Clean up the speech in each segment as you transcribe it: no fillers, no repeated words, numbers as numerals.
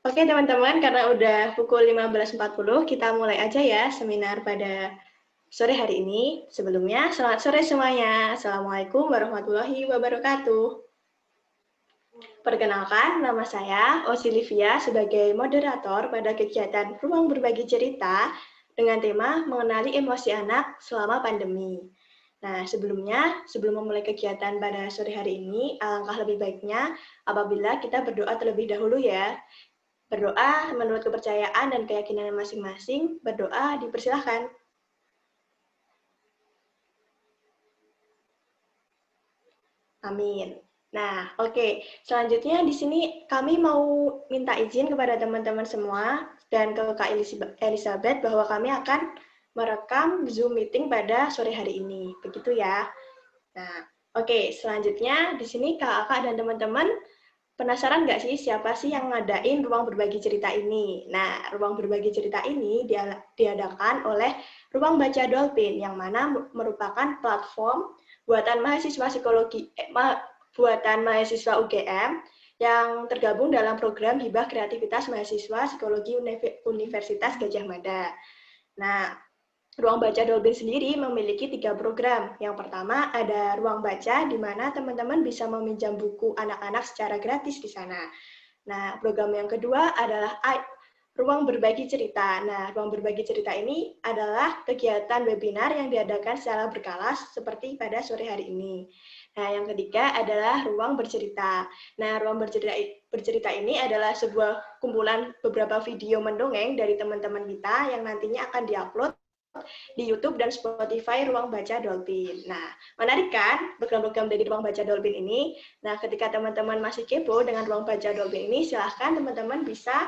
Oke teman-teman, karena udah pukul 15.40, kita mulai aja ya seminar pada sore hari ini. Sebelumnya, selamat sore semuanya. Assalamualaikum warahmatullahi wabarakatuh. Perkenalkan, nama saya Osilivia sebagai moderator pada kegiatan Ruang Berbagi Cerita dengan tema mengenali emosi anak selama pandemi. Nah, sebelum memulai kegiatan pada sore hari ini, alangkah lebih baiknya apabila kita berdoa terlebih dahulu ya. Berdoa menurut kepercayaan dan keyakinan masing-masing, berdoa dipersilahkan. Amin. Nah, oke. Selanjutnya di sini kami mau minta izin kepada teman-teman semua dan ke Kak Elizabeth bahwa kami akan merekam Zoom meeting pada sore hari ini. Begitu ya. Nah, oke. Selanjutnya di sini Kakak dan teman-teman penasaran nggak sih siapa sih yang ngadain Ruang Berbagi Cerita ini? Nah, Ruang Berbagi Cerita ini diadakan oleh Ruang Baca Dolphin, yang mana merupakan platform buatan mahasiswa UGM yang tergabung dalam program Hibah Kreativitas Mahasiswa Psikologi Universitas Gadjah Mada. Nah, Ruang Baca Dolphin sendiri memiliki 3 program. Yang pertama ada Ruang Baca, di mana teman-teman bisa meminjam buku anak-anak secara gratis di sana. Nah, program yang kedua adalah Ruang Berbagi Cerita. Nah, Ruang Berbagi Cerita ini adalah kegiatan webinar yang diadakan secara berkala seperti pada sore hari ini. Nah, yang ketiga adalah Ruang Bercerita. Nah, Ruang Bercerita ini adalah sebuah kumpulan beberapa video mendongeng dari teman-teman kita yang nantinya akan diupload di YouTube dan Spotify Ruang Baca Dolphin. Nah, menarik kan program-program dari Ruang Baca Dolphin ini? Nah, ketika teman-teman masih kepo dengan Ruang Baca Dolphin ini, silahkan teman-teman bisa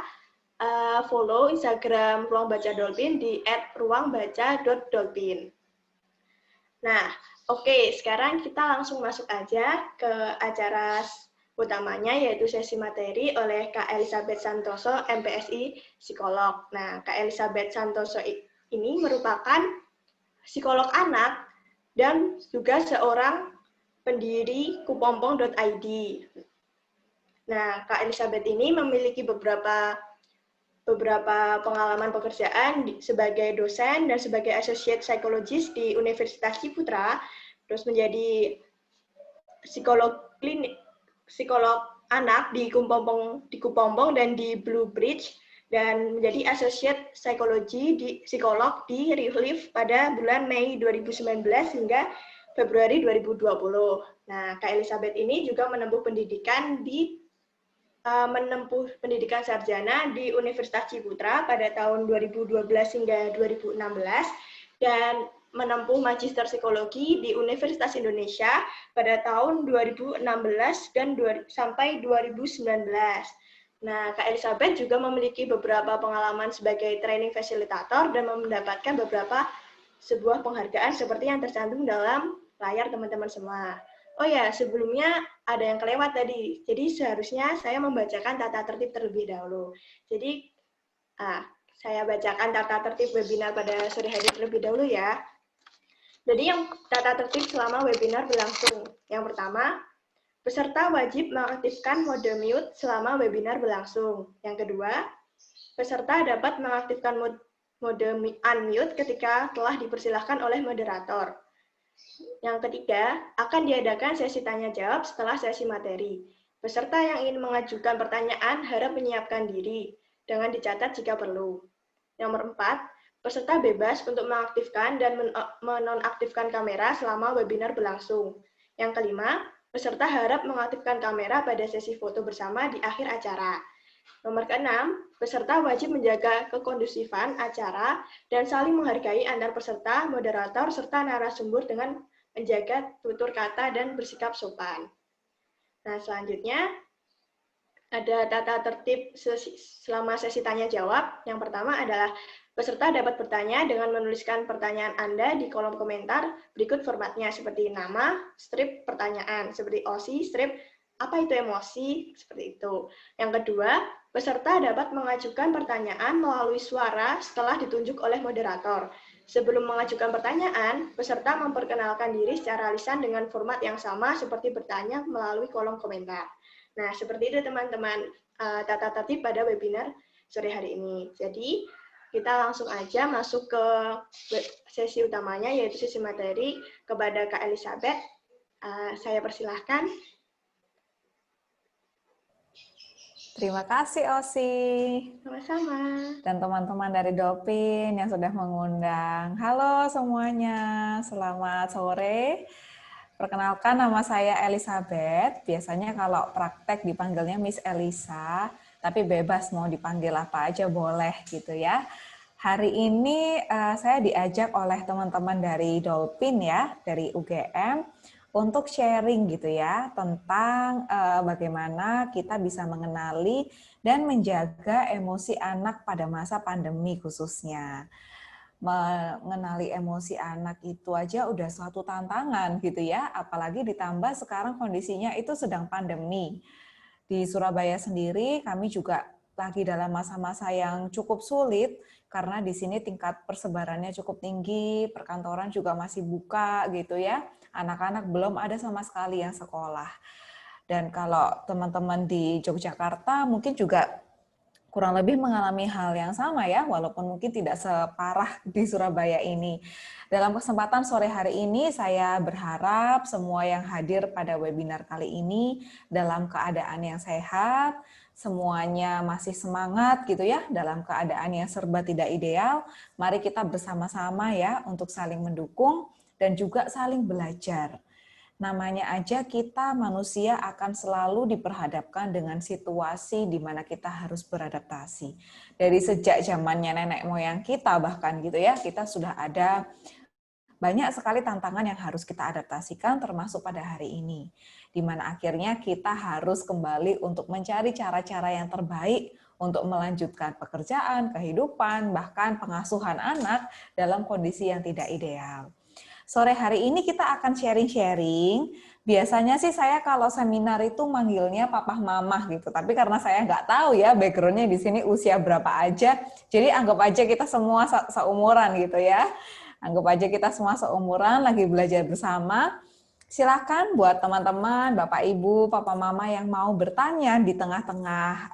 follow Instagram Ruang Baca Dolphin di @ruangbaca.dolphin. Nah, oke, sekarang kita langsung masuk aja ke acara utamanya, yaitu sesi materi oleh Kak Elizabeth Santoso, MPSI Psikolog. Nah, Kak Elizabeth Santoso ini merupakan psikolog anak dan juga seorang pendiri kupompong.id. Nah, Kak Elizabeth ini memiliki beberapa pengalaman pekerjaan sebagai dosen dan sebagai associate psychologist di Universitas Ciputra, terus menjadi psikolog klinik, psikolog anak di Kupompong dan di Blue Bridge, dan menjadi associate psikolog di Relief pada bulan Mei 2019 hingga Februari 2020. Nah, Kak Elizabeth ini juga menempuh pendidikan sarjana di Universitas Ciputra pada tahun 2012 hingga 2016 dan menempuh magister psikologi di Universitas Indonesia pada tahun 2016 dan sampai 2019. Nah, Kak Elizabeth juga memiliki beberapa pengalaman sebagai training facilitator dan mendapatkan sebuah penghargaan seperti yang tercantum dalam layar teman-teman semua. Oh ya, sebelumnya ada yang kelewat tadi. Jadi seharusnya saya membacakan tata tertib terlebih dahulu. Jadi, saya bacakan tata tertib webinar pada sore hari terlebih dahulu ya. Jadi yang tata tertib selama webinar berlangsung. Yang pertama, peserta wajib mengaktifkan mode mute selama webinar berlangsung. Yang kedua, peserta dapat mengaktifkan mode unmute ketika telah dipersilahkan oleh moderator. Yang ketiga, akan diadakan sesi tanya-jawab setelah sesi materi. Peserta yang ingin mengajukan pertanyaan harap menyiapkan diri, dengan dicatat jika perlu. Nomor 4, peserta bebas untuk mengaktifkan dan menonaktifkan kamera selama webinar berlangsung. Yang kelima, peserta harap mengaktifkan kamera pada sesi foto bersama di akhir acara. Nomor keenam, peserta wajib menjaga kekondusifan acara dan saling menghargai antar peserta, moderator, serta narasumber dengan menjaga tutur kata dan bersikap sopan. Nah, selanjutnya ada tata tertib selama sesi tanya-jawab. Yang pertama adalah peserta dapat bertanya dengan menuliskan pertanyaan Anda di kolom komentar. Berikut formatnya seperti nama, strip pertanyaan, seperti OSI, strip apa itu emosi, seperti itu. Yang kedua, peserta dapat mengajukan pertanyaan melalui suara setelah ditunjuk oleh moderator. Sebelum mengajukan pertanyaan, peserta memperkenalkan diri secara lisan dengan format yang sama seperti bertanya melalui kolom komentar. Nah, seperti itu teman-teman tata tertib pada webinar sore hari ini. Jadi, kita langsung aja masuk ke sesi utamanya, yaitu sesi materi kepada Kak Elizabeth. Saya persilahkan. Terima kasih Osi. Sama-sama. Dan teman-teman dari Dopin yang sudah mengundang. Halo semuanya, selamat sore. Perkenalkan, nama saya Elizabeth. Biasanya kalau praktek dipanggilnya Miss Elisa, tapi bebas mau dipanggil apa aja boleh gitu ya. Hari ini saya diajak oleh teman-teman dari Dolphin ya, dari UGM, untuk sharing gitu ya tentang bagaimana kita bisa mengenali dan menjaga emosi anak pada masa pandemi khususnya. Mengenali emosi anak itu aja udah suatu tantangan gitu ya, apalagi ditambah sekarang kondisinya itu sedang pandemi. Di Surabaya sendiri kami juga lagi dalam masa-masa yang cukup sulit karena di sini tingkat persebarannya cukup tinggi, perkantoran juga masih buka gitu ya. Anak-anak belum ada sama sekali yang sekolah. Dan kalau teman-teman di Yogyakarta mungkin juga kurang lebih mengalami hal yang sama ya, walaupun mungkin tidak separah di Surabaya ini. Dalam kesempatan sore hari ini, saya berharap semua yang hadir pada webinar kali ini dalam keadaan yang sehat, semuanya masih semangat gitu ya, dalam keadaan yang serba tidak ideal. Mari kita bersama-sama ya untuk saling mendukung dan juga saling belajar. Namanya aja kita manusia akan selalu diperhadapkan dengan situasi di mana kita harus beradaptasi. Dari sejak zamannya nenek moyang kita bahkan gitu ya, kita sudah ada banyak sekali tantangan yang harus kita adaptasikan termasuk pada hari ini. Di mana akhirnya kita harus kembali untuk mencari cara-cara yang terbaik untuk melanjutkan pekerjaan, kehidupan, bahkan pengasuhan anak dalam kondisi yang tidak ideal. Sore hari ini kita akan sharing-sharing. Biasanya sih saya kalau seminar itu manggilnya papah mamah gitu. Tapi karena saya nggak tahu ya background-nya di sini usia berapa aja. Jadi anggap aja kita semua seumuran gitu ya. Anggap aja kita semua seumuran lagi belajar bersama. Silakan buat teman-teman, Bapak Ibu, Papa Mama yang mau bertanya di tengah-tengah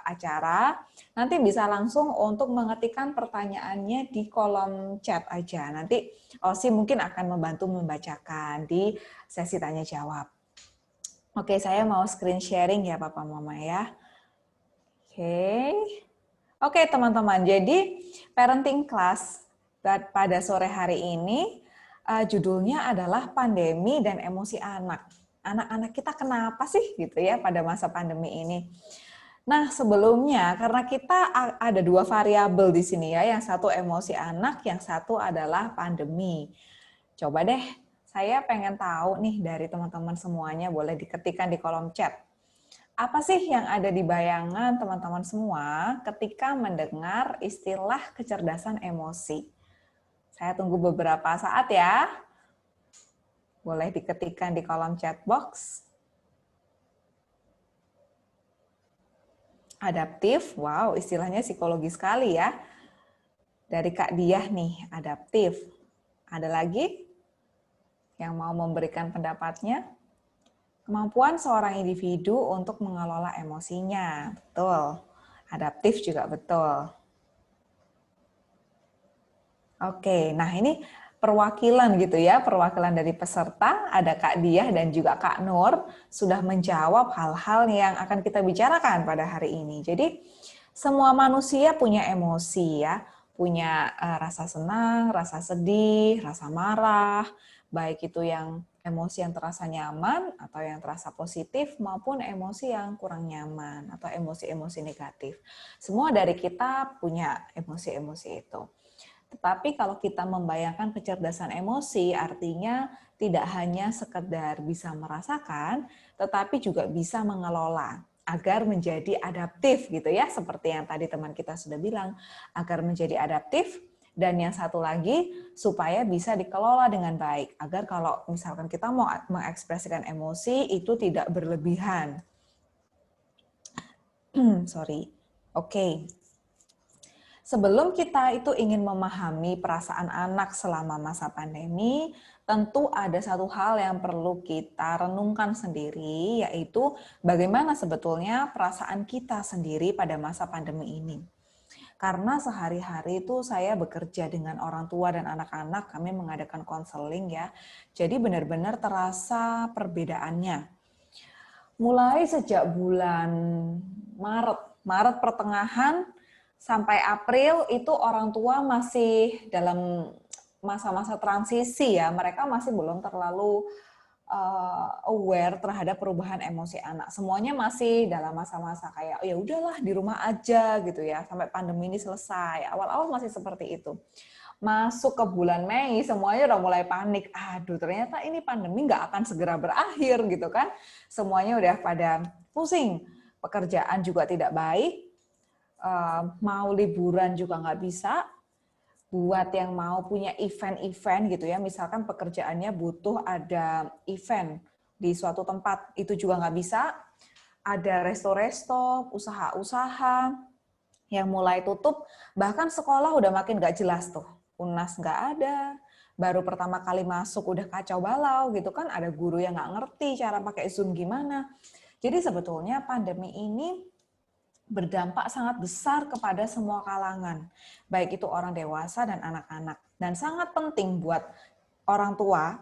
acara, nanti bisa langsung untuk mengetikkan pertanyaannya di kolom chat aja. Nanti Osi mungkin akan membantu membacakan di sesi tanya jawab. Oke, saya mau screen sharing ya Papa Mama ya. Oke teman-teman, jadi parenting class pada sore hari ini judulnya adalah pandemi dan emosi anak. Anak-anak kita kenapa sih gitu ya pada masa pandemi ini? Nah, sebelumnya karena kita ada dua variabel di sini ya, yang satu emosi anak, yang satu adalah pandemi. Coba deh, saya pengen tahu nih dari teman-teman semuanya, boleh diketikkan di kolom chat. Apa sih yang ada di bayangan teman-teman semua ketika mendengar istilah kecerdasan emosi? Saya tunggu beberapa saat ya. Boleh diketikkan di kolom chat box. Adaptif, wow istilahnya psikologi sekali ya. Dari Kak Diah nih, adaptif. Ada lagi yang mau memberikan pendapatnya? Kemampuan seorang individu untuk mengelola emosinya, betul. Adaptif juga betul. Oke, nah ini perwakilan gitu ya, perwakilan dari peserta, ada Kak Diah dan juga Kak Nur, sudah menjawab hal-hal yang akan kita bicarakan pada hari ini. Jadi, semua manusia punya emosi ya, punya rasa senang, rasa sedih, rasa marah, baik itu yang emosi yang terasa nyaman atau yang terasa positif maupun emosi yang kurang nyaman atau emosi-emosi negatif. Semua dari kita punya emosi-emosi itu. Tetapi kalau kita membayangkan kecerdasan emosi, artinya tidak hanya sekedar bisa merasakan, tetapi juga bisa mengelola agar menjadi adaptif gitu ya, seperti yang tadi teman kita sudah bilang, agar menjadi adaptif, dan yang satu lagi supaya bisa dikelola dengan baik, agar kalau misalkan kita mau mengekspresikan emosi itu tidak berlebihan. Sorry. Oke. Sebelum kita itu ingin memahami perasaan anak selama masa pandemi, tentu ada satu hal yang perlu kita renungkan sendiri, yaitu bagaimana sebetulnya perasaan kita sendiri pada masa pandemi ini. Karena sehari-hari itu saya bekerja dengan orang tua dan anak-anak, kami mengadakan konseling ya. Jadi benar-benar terasa perbedaannya. Mulai sejak bulan Maret pertengahan sampai April itu orang tua masih dalam masa-masa transisi ya, mereka masih belum terlalu aware terhadap perubahan emosi anak. Semuanya masih dalam masa-masa kayak ya udahlah di rumah aja gitu ya sampai pandemi ini selesai. Awal-awal masih seperti itu. Masuk ke bulan Mei semuanya udah mulai panik. Aduh, ternyata ini pandemi nggak akan segera berakhir gitu kan. Semuanya udah pada pusing. Pekerjaan juga tidak baik. Mau liburan juga nggak bisa. Buat yang mau punya event-event gitu ya, misalkan pekerjaannya butuh ada event di suatu tempat, itu juga nggak bisa. Ada resto-resto, usaha-usaha yang mulai tutup, bahkan sekolah udah makin nggak jelas tuh. UNAS nggak ada, baru pertama kali masuk udah kacau balau gitu kan, ada guru yang nggak ngerti cara pakai Zoom gimana. Jadi sebetulnya pandemi ini berdampak sangat besar kepada semua kalangan, baik itu orang dewasa dan anak-anak. Dan sangat penting buat orang tua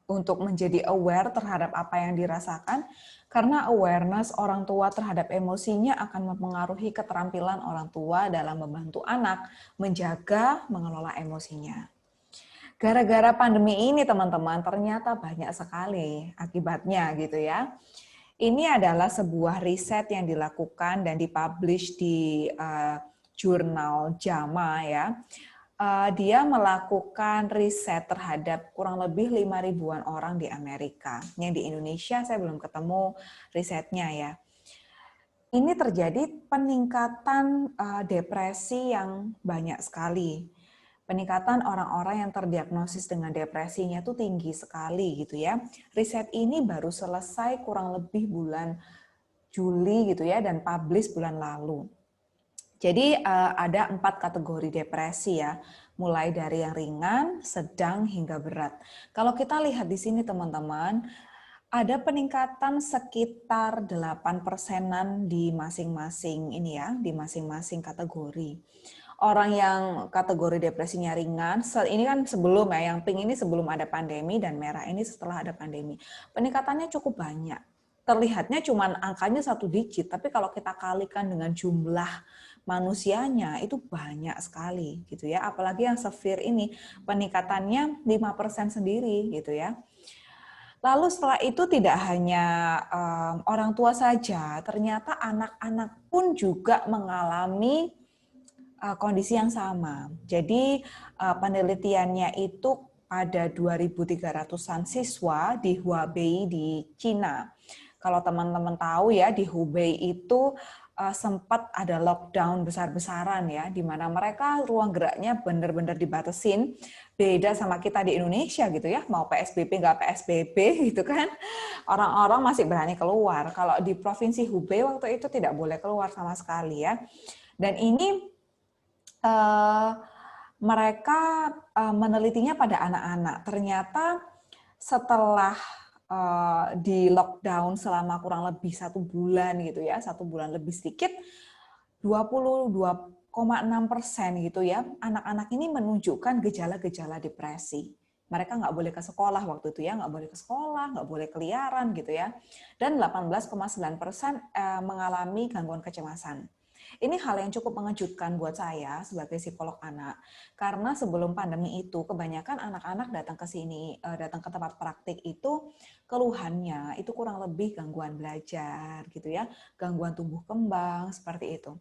untuk menjadi aware terhadap apa yang dirasakan, karena awareness orang tua terhadap emosinya akan mempengaruhi keterampilan orang tua dalam membantu anak menjaga, mengelola emosinya. Gara-gara pandemi ini teman-teman, ternyata banyak sekali akibatnya gitu ya. Ini adalah sebuah riset yang dilakukan dan dipublish di jurnal JAMA ya. Dia melakukan riset terhadap kurang lebih 5.000-an orang di Amerika. Yang di Indonesia saya belum ketemu risetnya ya. Ini terjadi peningkatan depresi yang banyak sekali. Peningkatan orang-orang yang terdiagnosis dengan depresinya itu tinggi sekali gitu ya. Riset ini baru selesai kurang lebih bulan Juli gitu ya dan publish bulan lalu. Jadi ada 4 kategori depresi ya, mulai dari yang ringan, sedang hingga berat. Kalau kita lihat di sini teman-teman, ada peningkatan sekitar 8%-an di masing-masing ini ya, di masing-masing kategori. Orang yang kategori depresinya ringan, ini kan sebelum ya, yang pink ini sebelum ada pandemi dan merah ini setelah ada pandemi. Peningkatannya cukup banyak. Terlihatnya cuma angkanya 1 digit, tapi kalau kita kalikan dengan jumlah manusianya itu banyak sekali gitu ya. Apalagi yang severe ini peningkatannya 5% sendiri gitu ya. Lalu setelah itu tidak hanya orang tua saja, ternyata anak-anak pun juga mengalami kondisi yang sama. Jadi penelitiannya itu pada 2.300-an siswa di Hubei di Cina. Kalau teman-teman tahu ya, di Hubei itu sempat ada lockdown besar-besaran ya, di mana mereka ruang geraknya benar-benar dibatasin, beda sama kita di Indonesia gitu ya, mau PSBB nggak PSBB gitu kan, orang-orang masih berani keluar. Kalau di provinsi Hubei waktu itu tidak boleh keluar sama sekali ya, dan ini mereka menelitinya pada anak-anak. Ternyata setelah di lockdown selama kurang lebih 1 bulan gitu ya, 1 bulan lebih sedikit, 22,6% gitu ya, anak-anak ini menunjukkan gejala-gejala depresi. Mereka nggak boleh ke sekolah waktu itu ya, nggak boleh ke sekolah, nggak boleh keliaran gitu ya. Dan 18,9% mengalami gangguan kecemasan. Ini hal yang cukup mengejutkan buat saya sebagai psikolog anak, karena sebelum pandemi itu kebanyakan anak-anak datang ke sini, datang ke tempat praktik itu keluhannya itu kurang lebih gangguan belajar gitu ya, gangguan tumbuh kembang seperti itu.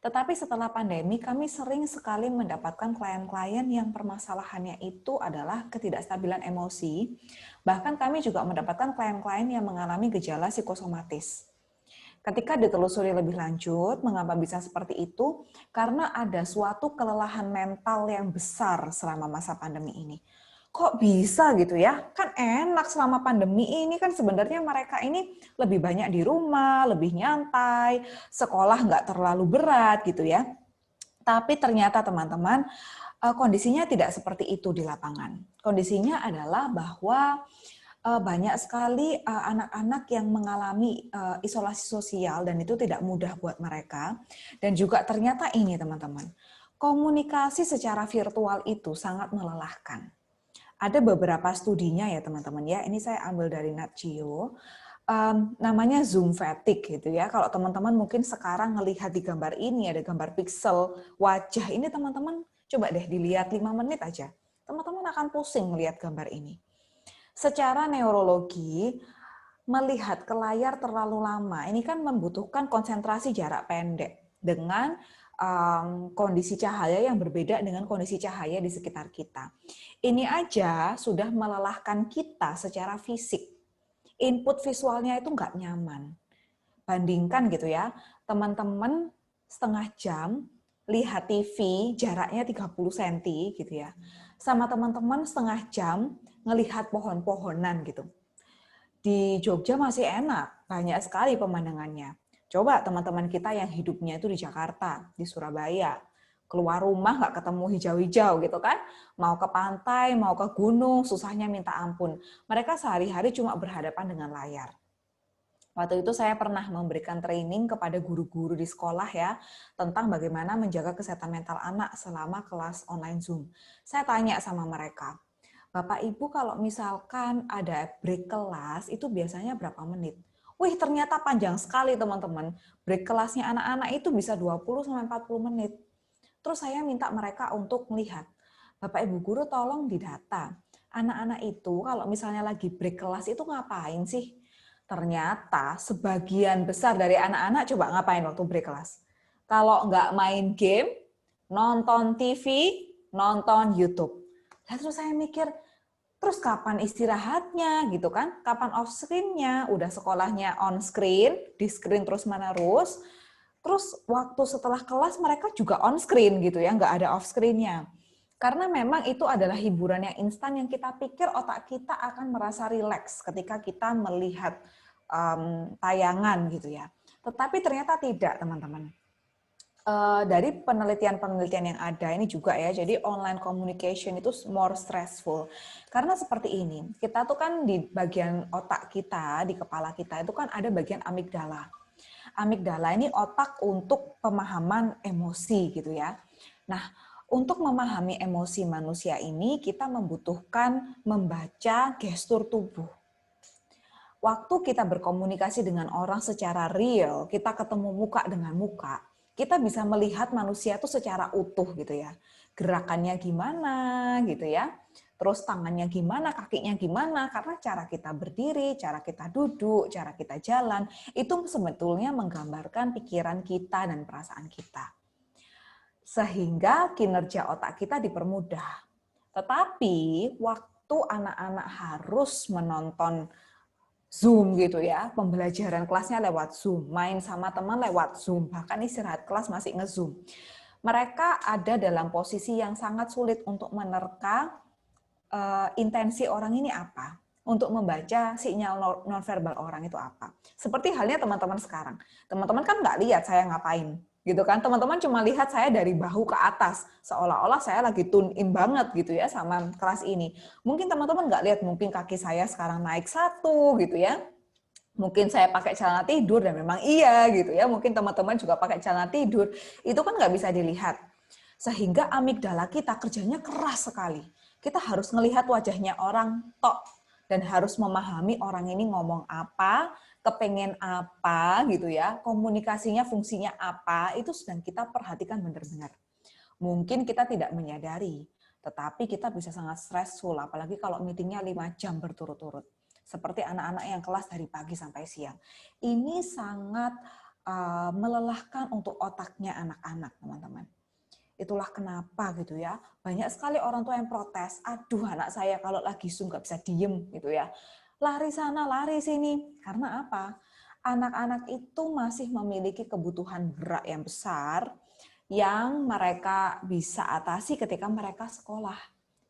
Tetapi setelah pandemi kami sering sekali mendapatkan klien-klien yang permasalahannya itu adalah ketidakstabilan emosi. Bahkan kami juga mendapatkan klien-klien yang mengalami gejala psikosomatis. Ketika ditelusuri lebih lanjut, mengapa bisa seperti itu? Karena ada suatu kelelahan mental yang besar selama masa pandemi ini. Kok bisa gitu ya? Kan enak selama pandemi ini kan sebenarnya mereka ini lebih banyak di rumah, lebih nyantai, sekolah nggak terlalu berat gitu ya. Tapi ternyata teman-teman, kondisinya tidak seperti itu di lapangan. Kondisinya adalah bahwa banyak sekali anak-anak yang mengalami isolasi sosial dan itu tidak mudah buat mereka. Dan juga ternyata ini teman-teman, komunikasi secara virtual itu sangat melelahkan. Ada beberapa studinya ya teman-teman ya, ini saya ambil dari Nat Geo, namanya Zoom fatigue gitu ya. Kalau teman-teman mungkin sekarang ngelihat di gambar ini, ada gambar pixel wajah ini teman-teman, coba deh dilihat 5 menit aja. Teman-teman akan pusing melihat gambar ini. Secara neurologi, melihat ke layar terlalu lama, ini kan membutuhkan konsentrasi jarak pendek dengan kondisi cahaya yang berbeda dengan kondisi cahaya di sekitar kita. Ini aja sudah melelahkan kita secara fisik. Input visualnya itu nggak nyaman. Bandingkan gitu ya, teman-teman setengah jam lihat TV jaraknya 30 cm gitu ya, sama teman-teman setengah jam ngelihat pohon-pohonan gitu. Di Jogja masih enak, banyak sekali pemandangannya. Coba teman-teman kita yang hidupnya itu di Jakarta, di Surabaya, keluar rumah nggak ketemu hijau-hijau gitu kan, mau ke pantai, mau ke gunung, susahnya minta ampun. Mereka sehari-hari cuma berhadapan dengan layar. Waktu itu saya pernah memberikan training kepada guru-guru di sekolah ya, tentang bagaimana menjaga kesehatan mental anak selama kelas online Zoom. Saya tanya sama mereka, Bapak Ibu kalau misalkan ada break kelas itu biasanya berapa menit? Wih, ternyata panjang sekali teman-teman. Break kelasnya anak-anak itu bisa 20-40 menit. Terus saya minta mereka untuk melihat, Bapak Ibu guru tolong didata. Anak-anak itu kalau misalnya lagi break kelas itu ngapain sih? Ternyata sebagian besar dari anak-anak coba ngapain waktu break kelas? Kalau nggak main game, nonton TV, nonton YouTube. Terus saya mikir, terus kapan istirahatnya gitu kan? Kapan off screen-nya? Udah sekolahnya on screen, di screen terus-menerus. Terus waktu setelah kelas mereka juga on screen gitu ya, nggak ada off screen-nya. Karena memang itu adalah hiburan yang instan yang kita pikir otak kita akan merasa rileks ketika kita melihat tayangan gitu ya. Tetapi ternyata tidak, teman-teman. Dari penelitian-penelitian yang ada ini juga ya, jadi online communication itu more stressful. Karena seperti ini, kita tuh kan di bagian otak kita, di kepala kita itu kan ada bagian amigdala. Amigdala ini otak untuk pemahaman emosi gitu ya. Nah, untuk memahami emosi manusia ini kita membutuhkan membaca gestur tubuh. Waktu kita berkomunikasi dengan orang secara real, kita ketemu muka dengan muka, kita bisa melihat manusia itu secara utuh gitu ya. Gerakannya gimana gitu ya. Terus tangannya gimana, kakinya gimana, karena cara kita berdiri, cara kita duduk, cara kita jalan, itu sebetulnya menggambarkan pikiran kita dan perasaan kita. Sehingga kinerja otak kita dipermudah. Tetapi waktu anak-anak harus menonton Zoom gitu ya, pembelajaran kelasnya lewat Zoom, main sama teman lewat Zoom, bahkan istirahat kelas masih nge-Zoom. Mereka ada dalam posisi yang sangat sulit untuk menerka intensi orang ini apa, untuk membaca sinyal nonverbal orang itu apa. Seperti halnya teman-teman sekarang. Teman-teman kan nggak lihat saya ngapain, gitu kan. Teman-teman cuma lihat saya dari bahu ke atas, seolah-olah saya lagi tune in banget gitu ya sama kelas ini. Mungkin teman-teman nggak lihat, mungkin kaki saya sekarang naik 1 gitu ya. Mungkin saya pakai celana tidur dan memang iya gitu ya. Mungkin teman-teman juga pakai celana tidur. Itu kan nggak bisa dilihat. Sehingga amigdala kita kerjanya keras sekali. Kita harus melihat wajahnya orang tok dan harus memahami orang ini ngomong apa, kepengen apa gitu ya, komunikasinya fungsinya apa, itu sedang kita perhatikan benar-benar. Mungkin kita tidak menyadari, tetapi kita bisa sangat stressful, apalagi kalau meetingnya 5 jam berturut-turut. Seperti anak-anak yang kelas dari pagi sampai siang. Ini sangat melelahkan untuk otaknya anak-anak, teman-teman. Itulah kenapa gitu ya, banyak sekali orang tua yang protes, aduh anak saya kalau lagi Zoom nggak bisa diem gitu ya. Lari sana, lari sini. Karena apa? Anak-anak itu masih memiliki kebutuhan gerak yang besar, yang mereka bisa atasi ketika mereka sekolah.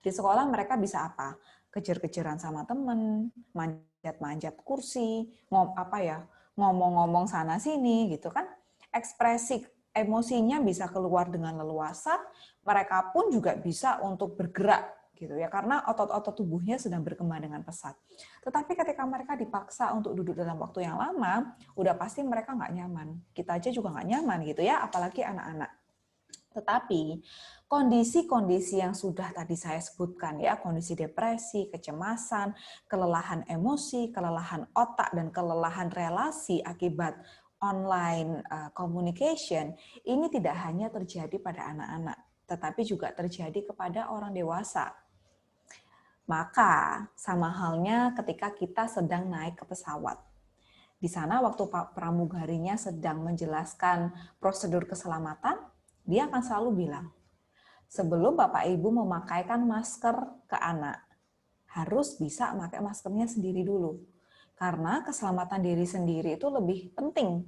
Di sekolah mereka bisa apa? Kejar-kejaran sama temen, manjat-manjat kursi, ngomong sana sini gitu kan. Ekspresi emosinya bisa keluar dengan leluasa, mereka pun juga bisa untuk bergerak gitu ya, karena otot-otot tubuhnya sedang berkembang dengan pesat. Tetapi ketika mereka dipaksa untuk duduk dalam waktu yang lama, udah pasti mereka nggak nyaman. Kita aja juga nggak nyaman gitu ya, apalagi anak-anak. Tetapi kondisi-kondisi yang sudah tadi saya sebutkan ya, kondisi depresi, kecemasan, kelelahan emosi, kelelahan otak, dan kelelahan relasi akibat online communication, ini tidak hanya terjadi pada anak-anak, tetapi juga terjadi kepada orang dewasa. Maka sama halnya ketika kita sedang naik ke pesawat. Di sana waktu Pak pramugarinya sedang menjelaskan prosedur keselamatan, dia akan selalu bilang, sebelum Bapak Ibu memakaikan masker ke anak, harus bisa pakai maskernya sendiri dulu. Karena keselamatan diri sendiri itu lebih penting,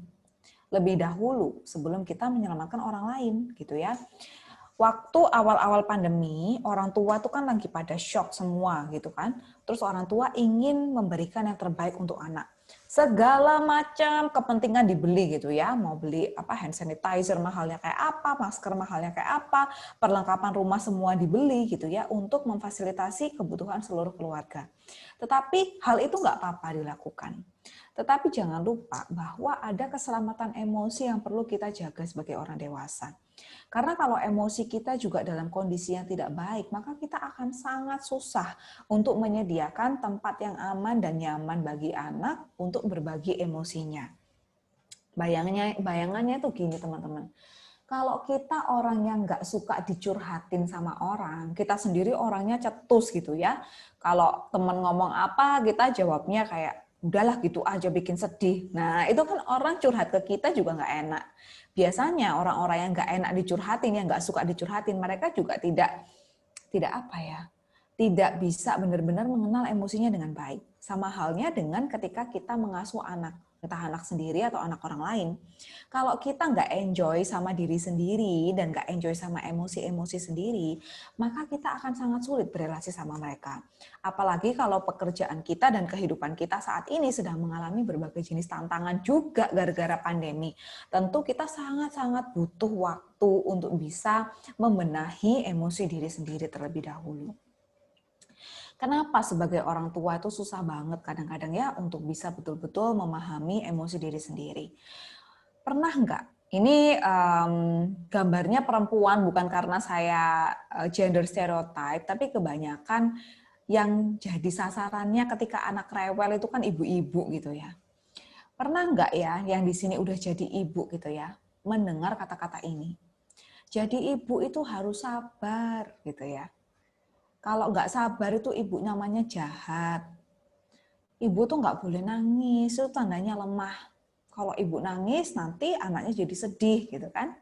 lebih dahulu sebelum kita menyelamatkan orang lain, gitu ya. Waktu awal-awal pandemi, orang tua tuh kan lagi pada shock semua gitu kan. Terus orang tua ingin memberikan yang terbaik untuk anak. Segala macam kepentingan dibeli gitu ya. Mau beli hand sanitizer mahalnya kayak apa, masker mahalnya kayak apa, perlengkapan rumah semua dibeli gitu ya untuk memfasilitasi kebutuhan seluruh keluarga. Tetapi hal itu nggak apa-apa dilakukan. Tetapi jangan lupa bahwa ada keselamatan emosi yang perlu kita jaga sebagai orang dewasa. Karena kalau emosi kita juga dalam kondisi yang tidak baik, maka kita akan sangat susah untuk menyediakan tempat yang aman dan nyaman bagi anak untuk berbagi emosinya. Bayangannya itu gini teman-teman. Kalau kita orang yang nggak suka dicurhatin sama orang, kita sendiri orangnya cetus gitu ya. Kalau teman ngomong apa, kita jawabnya kayak, udahlah gitu aja bikin sedih. Nah itu kan orang curhat ke kita juga nggak enak. Biasanya orang-orang yang nggak enak dicurhatin, yang nggak suka dicurhatin, mereka juga tidak bisa benar-benar mengenal emosinya dengan baik. Sama halnya dengan ketika kita mengasuh anak, entah anak sendiri atau anak orang lain. Kalau kita nggak enjoy sama diri sendiri dan nggak enjoy sama emosi-emosi sendiri, maka kita akan sangat sulit berelasi sama mereka. Apalagi kalau pekerjaan kita dan kehidupan kita saat ini sedang mengalami berbagai jenis tantangan juga gara-gara pandemi. Tentu kita sangat-sangat butuh waktu untuk bisa membenahi emosi diri sendiri terlebih dahulu. Kenapa sebagai orang tua itu susah banget kadang-kadang ya untuk bisa betul-betul memahami emosi diri sendiri. Pernah nggak? Ini gambarnya perempuan bukan karena saya gender stereotype, tapi kebanyakan yang jadi sasarannya ketika anak rewel itu kan ibu-ibu gitu ya. Pernah nggak ya yang di sini udah jadi ibu gitu ya, mendengar kata-kata ini? Jadi ibu itu harus sabar gitu ya. Kalau nggak sabar itu ibu namanya jahat. Ibu tuh nggak boleh nangis, itu tandanya lemah. Kalau ibu nangis nanti anaknya jadi sedih gitu kan.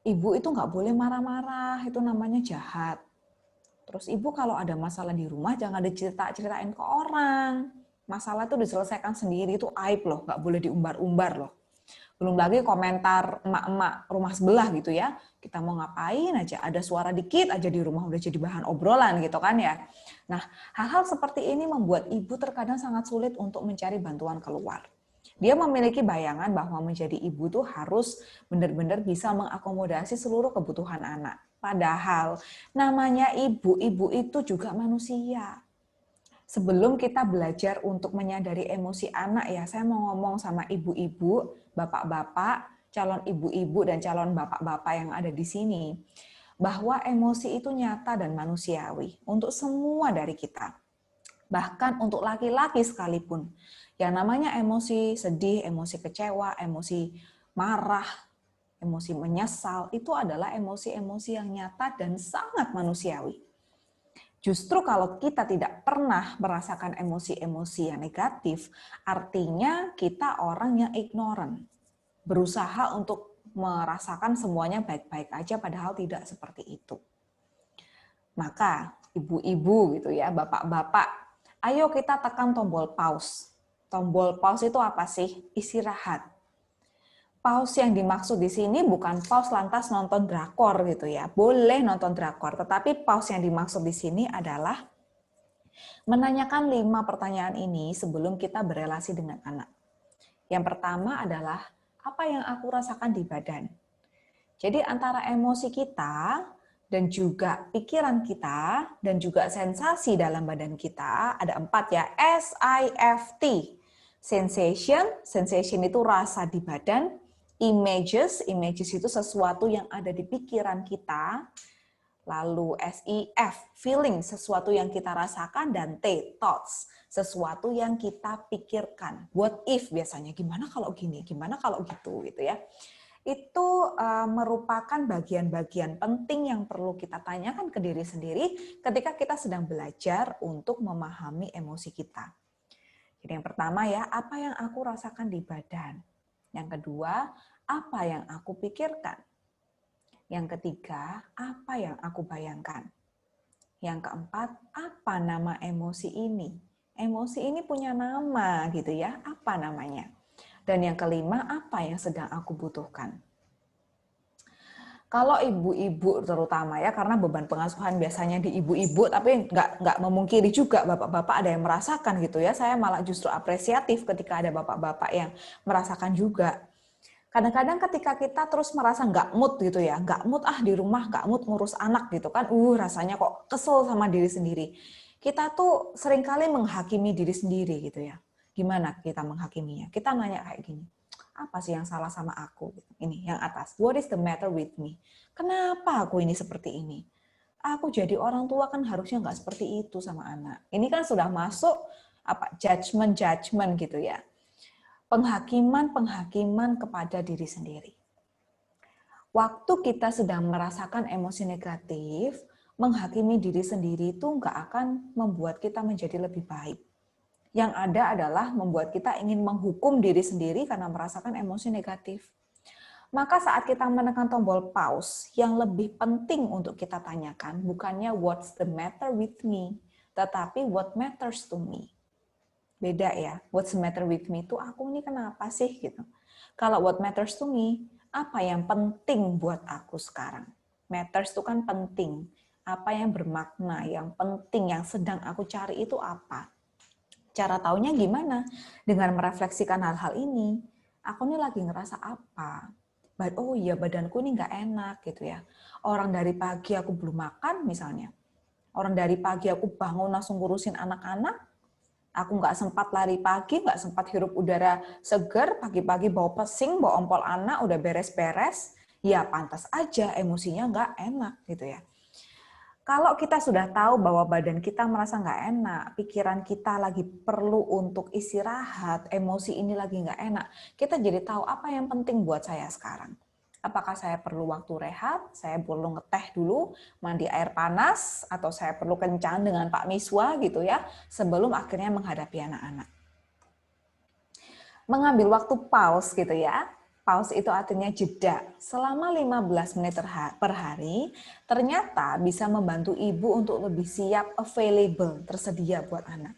Ibu itu nggak boleh marah-marah, itu namanya jahat. Terus ibu kalau ada masalah di rumah jangan diceritain ke orang. Masalah itu diselesaikan sendiri, itu aib loh, nggak boleh diumbar-umbar loh. Belum lagi komentar emak-emak rumah sebelah gitu ya. Kita mau ngapain aja, ada suara dikit aja di rumah udah jadi bahan obrolan gitu kan ya. Nah, hal-hal seperti ini membuat ibu terkadang sangat sulit untuk mencari bantuan keluar. Dia memiliki bayangan bahwa menjadi ibu tuh harus benar-benar bisa mengakomodasi seluruh kebutuhan anak. Padahal namanya ibu itu juga manusia. Sebelum kita belajar untuk menyadari emosi anak ya, saya mau ngomong sama ibu-ibu, bapak-bapak, calon ibu-ibu dan calon bapak-bapak yang ada di sini, bahwa emosi itu nyata dan manusiawi untuk semua dari kita. Bahkan untuk laki-laki sekalipun. Yang namanya emosi sedih, emosi kecewa, emosi marah, emosi menyesal, itu adalah emosi-emosi yang nyata dan sangat manusiawi. Justru kalau kita tidak pernah merasakan emosi-emosi yang negatif, artinya kita orang yang ignorant. Berusaha untuk merasakan semuanya baik-baik aja, padahal tidak seperti itu. Maka ibu-ibu gitu ya, bapak-bapak, ayo kita tekan tombol pause. Tombol pause itu apa sih? Istirahat. Pause yang dimaksud di sini bukan pause lantas nonton drakor gitu ya. Boleh nonton drakor, tetapi pause yang dimaksud di sini adalah menanyakan 5 pertanyaan ini sebelum kita berelasi dengan anak. Yang pertama adalah, apa yang aku rasakan di badan? Jadi antara emosi kita dan juga pikiran kita dan juga sensasi dalam badan kita ada 4 ya, SIFT. Sensation itu rasa di badan, images itu sesuatu yang ada di pikiran kita. Lalu SEF, feeling, sesuatu yang kita rasakan, dan thoughts, sesuatu yang kita pikirkan. What if biasanya, gimana kalau gini, gimana kalau gitu ya. Itu merupakan bagian-bagian penting yang perlu kita tanyakan ke diri sendiri ketika kita sedang belajar untuk memahami emosi kita. Jadi yang pertama ya, apa yang aku rasakan di badan. Yang kedua, apa yang aku pikirkan. Yang ketiga, apa yang aku bayangkan. Yang keempat, apa nama emosi ini? Emosi ini punya nama gitu ya, apa namanya? Dan yang kelima, apa yang sedang aku butuhkan? Kalau ibu-ibu terutama ya, karena beban pengasuhan biasanya di ibu-ibu, tapi nggak memungkiri juga bapak-bapak ada yang merasakan gitu ya. Saya malah justru apresiatif ketika ada bapak-bapak yang merasakan juga. Kadang-kadang ketika kita terus merasa nggak mood gitu ya, nggak mood di rumah, nggak mood ngurus anak gitu kan, rasanya kok kesel sama diri sendiri. Kita tuh seringkali menghakimi diri sendiri gitu ya. Gimana kita menghakiminya? Kita nanya kayak gini, apa sih yang salah sama aku? Ini yang atas, what is the matter with me? Kenapa aku ini seperti ini? Aku jadi orang tua kan harusnya nggak seperti itu sama anak. Ini kan sudah masuk judgment gitu ya. Penghakiman kepada diri sendiri. Waktu kita sedang merasakan emosi negatif, menghakimi diri sendiri itu nggak akan membuat kita menjadi lebih baik. Yang ada adalah membuat kita ingin menghukum diri sendiri karena merasakan emosi negatif. Maka saat kita menekan tombol pause, yang lebih penting untuk kita tanyakan bukannya what's the matter with me, tetapi what matters to me. Beda ya, what's the matter with me itu aku ini kenapa sih gitu. Kalau what matters to me, apa yang penting buat aku sekarang. Matters itu kan penting, apa yang bermakna, yang penting, yang sedang aku cari itu apa. Cara taunya gimana? Dengan merefleksikan hal-hal ini. Aku ini lagi ngerasa apa? Oh iya, badanku ini nggak enak gitu ya. Orang dari pagi aku belum makan misalnya. Orang dari pagi aku bangun langsung ngurusin anak-anak. Aku nggak sempat lari pagi, nggak sempat hirup udara segar. Pagi-pagi bawa pesing, bawa ompol anak, udah beres-beres. Ya pantas aja emosinya nggak enak gitu ya. Kalau kita sudah tahu bahwa badan kita merasa nggak enak, pikiran kita lagi perlu untuk istirahat, emosi ini lagi nggak enak, kita jadi tahu apa yang penting buat saya sekarang. Apakah saya perlu waktu rehat, saya perlu ngeteh dulu, mandi air panas, atau saya perlu kencan dengan Pak Miswa gitu ya, sebelum akhirnya menghadapi anak-anak. Mengambil waktu pause gitu ya. Pause itu artinya jeda selama 15 menit per hari, ternyata bisa membantu ibu untuk lebih siap available, tersedia buat anak.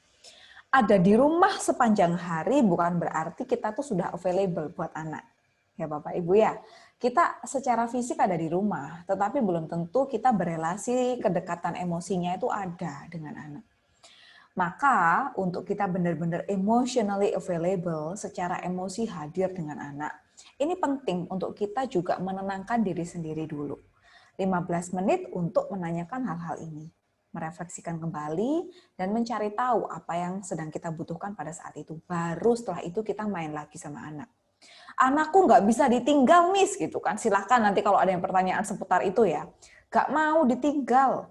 Ada di rumah sepanjang hari bukan berarti kita tuh sudah available buat anak. Ya Bapak Ibu ya, kita secara fisik ada di rumah, tetapi belum tentu kita berelasi, kedekatan emosinya itu ada dengan anak. Maka untuk kita benar-benar emotionally available, secara emosi hadir dengan anak, ini penting untuk kita juga menenangkan diri sendiri dulu. 15 menit untuk menanyakan hal-hal ini. Merefleksikan kembali dan mencari tahu apa yang sedang kita butuhkan pada saat itu. Baru setelah itu kita main lagi sama anak. Anakku nggak bisa ditinggal, Miss, gitu kan. Silahkan nanti kalau ada yang pertanyaan seputar itu ya. Nggak mau ditinggal.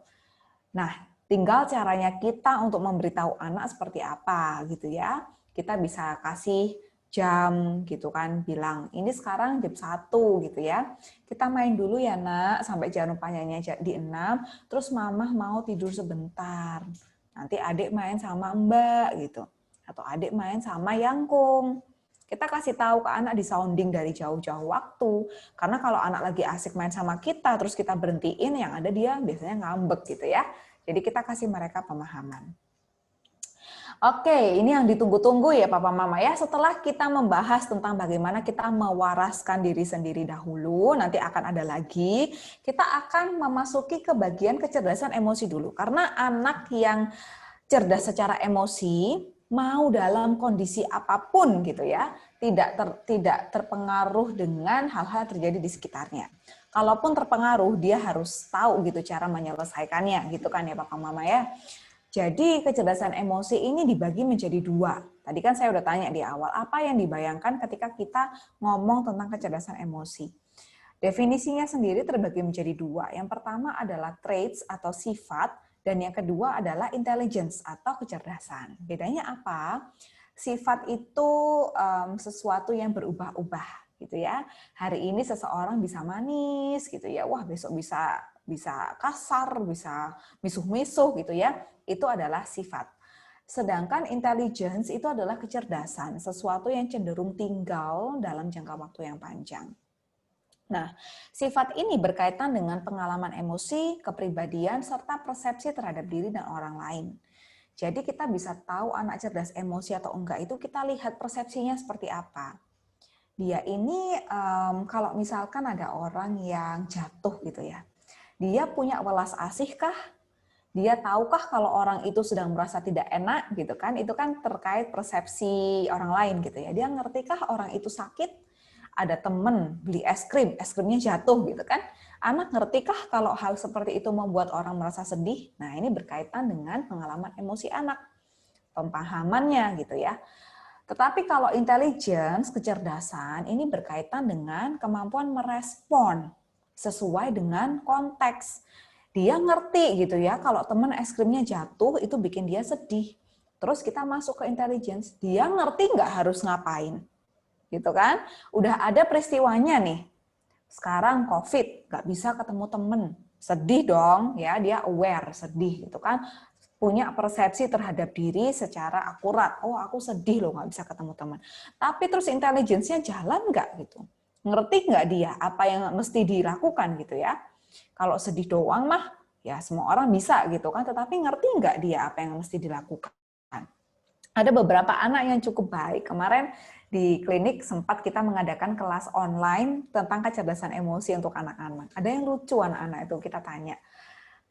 Nah, tinggal caranya kita untuk memberitahu anak seperti apa gitu ya. Kita bisa kasih jam gitu kan, bilang ini sekarang jam 1 gitu ya. Kita main dulu ya nak, sampai jangan lupa nyanyi di 6, terus mama mau tidur sebentar. Nanti adik main sama mbak gitu. Atau adik main sama Yangkung. Kita kasih tahu ke anak di sounding dari jauh-jauh waktu. Karena kalau anak lagi asik main sama kita, terus kita berhentiin, yang ada dia biasanya ngambek gitu ya. Jadi kita kasih mereka pemahaman. Oke, ini yang ditunggu-tunggu ya Papa Mama ya. Setelah kita membahas tentang bagaimana kita mewaraskan diri sendiri dahulu, nanti akan ada lagi, kita akan memasuki ke bagian kecerdasan emosi dulu. Karena anak yang cerdas secara emosi, mau dalam kondisi apapun gitu ya, tidak terpengaruh dengan hal-hal yang terjadi di sekitarnya. Kalaupun terpengaruh, dia harus tahu gitu cara menyelesaikannya, gitu kan ya Papa Mama ya. Jadi kecerdasan emosi ini dibagi menjadi dua. Tadi kan saya udah tanya di awal, apa yang dibayangkan ketika kita ngomong tentang kecerdasan emosi. Definisinya sendiri terbagi menjadi dua. Yang pertama adalah traits atau sifat, dan yang kedua adalah intelligence atau kecerdasan. Bedanya apa? Sifat itu sesuatu yang berubah-ubah gitu ya. Hari ini seseorang bisa manis gitu ya. Wah, besok bisa kasar, bisa misuh-misuh gitu ya. Itu adalah sifat. Sedangkan intelligence itu adalah kecerdasan, sesuatu yang cenderung tinggal dalam jangka waktu yang panjang. Nah, sifat ini berkaitan dengan pengalaman emosi, kepribadian, serta persepsi terhadap diri dan orang lain. Jadi kita bisa tahu anak cerdas emosi atau enggak itu kita lihat persepsinya seperti apa. Dia ini kalau misalkan ada orang yang jatuh gitu ya, dia punya welas asih kah? Dia tahukah kalau orang itu sedang merasa tidak enak gitu kan? Itu kan terkait persepsi orang lain gitu ya. Dia ngertikah orang itu sakit? Ada temen beli es krimnya jatuh gitu kan. Anak ngertikah kalau hal seperti itu membuat orang merasa sedih? Nah, ini berkaitan dengan pengalaman emosi anak, pemahamannya gitu ya. Tetapi kalau intelligence, kecerdasan, ini berkaitan dengan kemampuan merespon sesuai dengan konteks. Dia ngerti gitu ya, kalau temen es krimnya jatuh itu bikin dia sedih. Terus kita masuk ke intelligence, dia ngerti nggak harus ngapain gitu kan. Udah ada peristiwanya nih. Sekarang COVID, nggak bisa ketemu temen. Sedih dong, ya dia aware, sedih gitu kan. Punya persepsi terhadap diri secara akurat. Oh, aku sedih loh nggak bisa ketemu teman. Tapi terus intelligence-nya jalan nggak gitu. Ngerti nggak dia apa yang mesti dilakukan gitu ya. Kalau sedih doang mah, ya semua orang bisa gitu kan. Tetapi ngerti nggak dia apa yang mesti dilakukan. Ada beberapa anak yang cukup baik. Kemarin di klinik sempat kita mengadakan kelas online tentang kecerdasan emosi untuk anak-anak. Ada yang lucu anak-anak itu, kita tanya,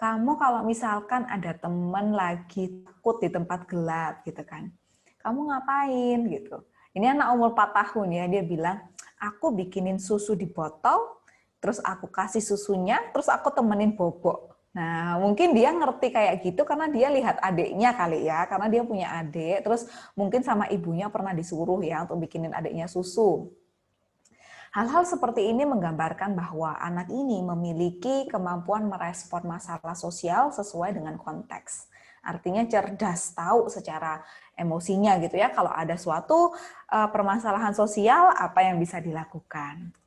kamu kalau misalkan ada teman lagi takut di tempat gelap gitu kan, kamu ngapain gitu. Ini anak umur 4 tahun ya, dia bilang, aku bikinin susu di botol, terus aku kasih susunya, terus aku temenin bobok. Nah, mungkin dia ngerti kayak gitu karena dia lihat adiknya kali ya, karena dia punya adik, terus mungkin sama ibunya pernah disuruh ya untuk bikinin adiknya susu. Hal-hal seperti ini menggambarkan bahwa anak ini memiliki kemampuan merespon masalah sosial sesuai dengan konteks. Artinya cerdas, tahu secara emosinya gitu ya, kalau ada suatu permasalahan sosial, apa yang bisa dilakukan.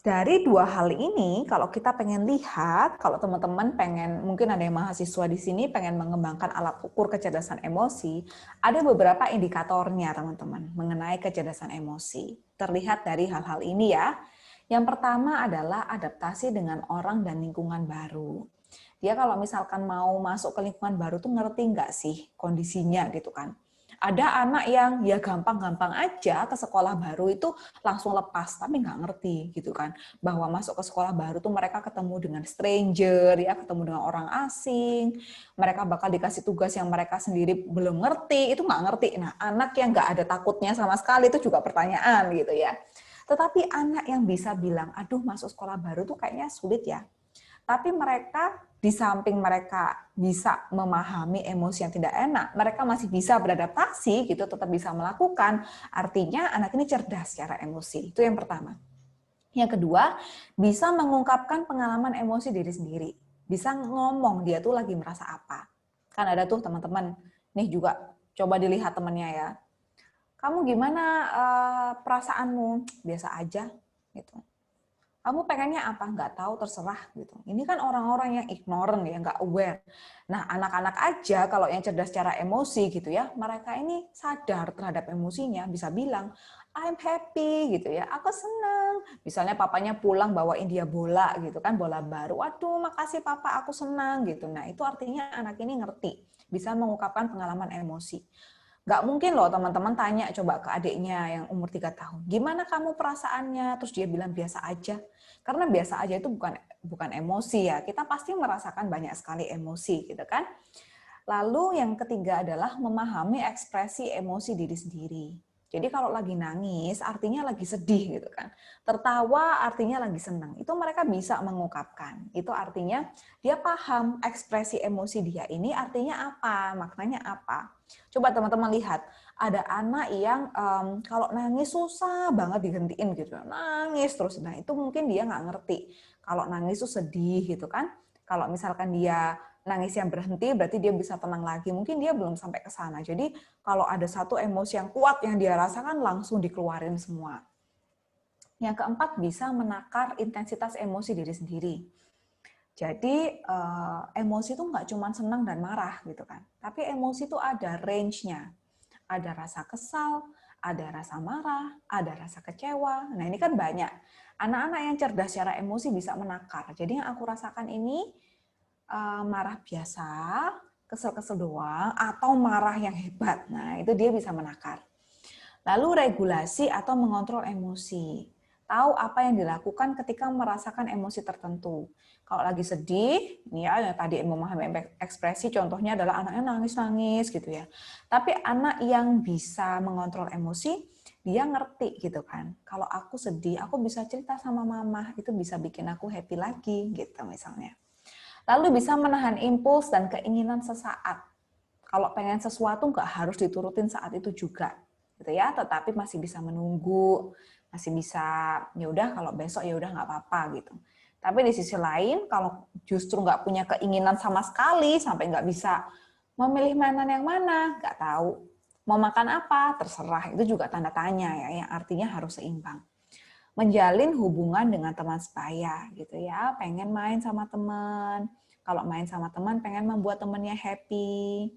Dari dua hal ini, kalau kita pengen lihat, kalau teman-teman pengen, mungkin ada yang mahasiswa di sini pengen mengembangkan alat ukur kecerdasan emosi, ada beberapa indikatornya teman-teman mengenai kecerdasan emosi. Terlihat dari hal-hal ini ya. Yang pertama adalah adaptasi dengan orang dan lingkungan baru. Dia kalau misalkan mau masuk ke lingkungan baru tuh ngerti nggak sih kondisinya gitu kan. Ada anak yang ya gampang-gampang aja ke sekolah baru itu langsung lepas, tapi nggak ngerti gitu kan. Bahwa masuk ke sekolah baru tuh mereka ketemu dengan stranger, ya ketemu dengan orang asing, mereka bakal dikasih tugas yang mereka sendiri belum ngerti, itu nggak ngerti. Nah, anak yang nggak ada takutnya sama sekali itu juga pertanyaan gitu ya. Tetapi anak yang bisa bilang, aduh masuk sekolah baru tuh kayaknya sulit ya. Tapi mereka di samping mereka bisa memahami emosi yang tidak enak, mereka masih bisa beradaptasi gitu, tetap bisa melakukan. Artinya anak ini cerdas secara emosi. Itu yang pertama. Yang kedua, bisa mengungkapkan pengalaman emosi diri sendiri. Bisa ngomong dia tuh lagi merasa apa. Kan ada tuh teman-teman, nih juga coba dilihat temannya ya. Kamu gimana perasaanmu? Biasa aja gitu. Kamu pengennya apa? Nggak tahu, terserah gitu. Ini kan orang-orang yang ignorant ya, nggak aware. Nah, anak-anak aja kalau yang cerdas secara emosi gitu ya, mereka ini sadar terhadap emosinya, bisa bilang, I'm happy gitu ya, aku senang. Misalnya papanya pulang bawain dia bola gitu kan, bola baru. Waduh, makasih papa, aku senang gitu. Nah, itu artinya anak ini ngerti, bisa mengungkapkan pengalaman emosi. Nggak mungkin loh teman-teman tanya coba ke adiknya yang umur 3 tahun, gimana kamu perasaannya? Terus dia bilang biasa aja. Karena biasa aja itu bukan emosi ya, kita pasti merasakan banyak sekali emosi gitu kan. Lalu yang ketiga adalah memahami ekspresi emosi diri sendiri. Jadi kalau lagi nangis artinya lagi sedih gitu kan. Tertawa artinya lagi senang. Itu mereka bisa mengungkapkan. Itu artinya dia paham ekspresi emosi dia ini artinya apa, maknanya apa. Coba teman-teman lihat, ada anak yang kalau nangis susah banget dihentiin gitu. Nangis terus. Nah, itu mungkin dia nggak ngerti. Kalau nangis itu sedih gitu kan. Kalau misalkan dia nangis yang berhenti berarti dia bisa tenang lagi. Mungkin dia belum sampai ke sana. Jadi kalau ada satu emosi yang kuat yang dia rasakan langsung dikeluarin semua. Yang keempat, bisa menakar intensitas emosi diri sendiri. Jadi emosi itu nggak cuma senang dan marah gitu kan. Tapi emosi itu ada range-nya. Ada rasa kesal, ada rasa marah, ada rasa kecewa. Nah, ini kan banyak. Anak-anak yang cerdas secara emosi bisa menakar. Jadi yang aku rasakan ini marah biasa, kesel-kesel doang, atau marah yang hebat. Nah, itu dia bisa menakar. Lalu regulasi atau mengontrol emosi. Tahu apa yang dilakukan ketika merasakan emosi tertentu. Kalau lagi sedih, ini ya tadi memahami ekspresi, contohnya adalah anaknya nangis-nangis gitu ya. Tapi anak yang bisa mengontrol emosi, dia ngerti gitu kan. Kalau aku sedih, aku bisa cerita sama mama, itu bisa bikin aku happy lagi gitu misalnya. Lalu bisa menahan impuls dan keinginan sesaat. Kalau pengen sesuatu nggak harus diturutin saat itu juga, gitu ya. Tetapi masih bisa menunggu, masih bisa ya udah kalau besok ya udah nggak apa-apa gitu. Tapi di sisi lain, kalau justru nggak punya keinginan sama sekali sampai nggak bisa memilih mainan yang mana, nggak tahu. Mau makan apa, terserah. Itu juga tanda tanya ya, yang artinya harus seimbang. Menjalin hubungan dengan teman sebaya gitu ya, pengen main sama teman. Kalau main sama teman pengen membuat temannya happy.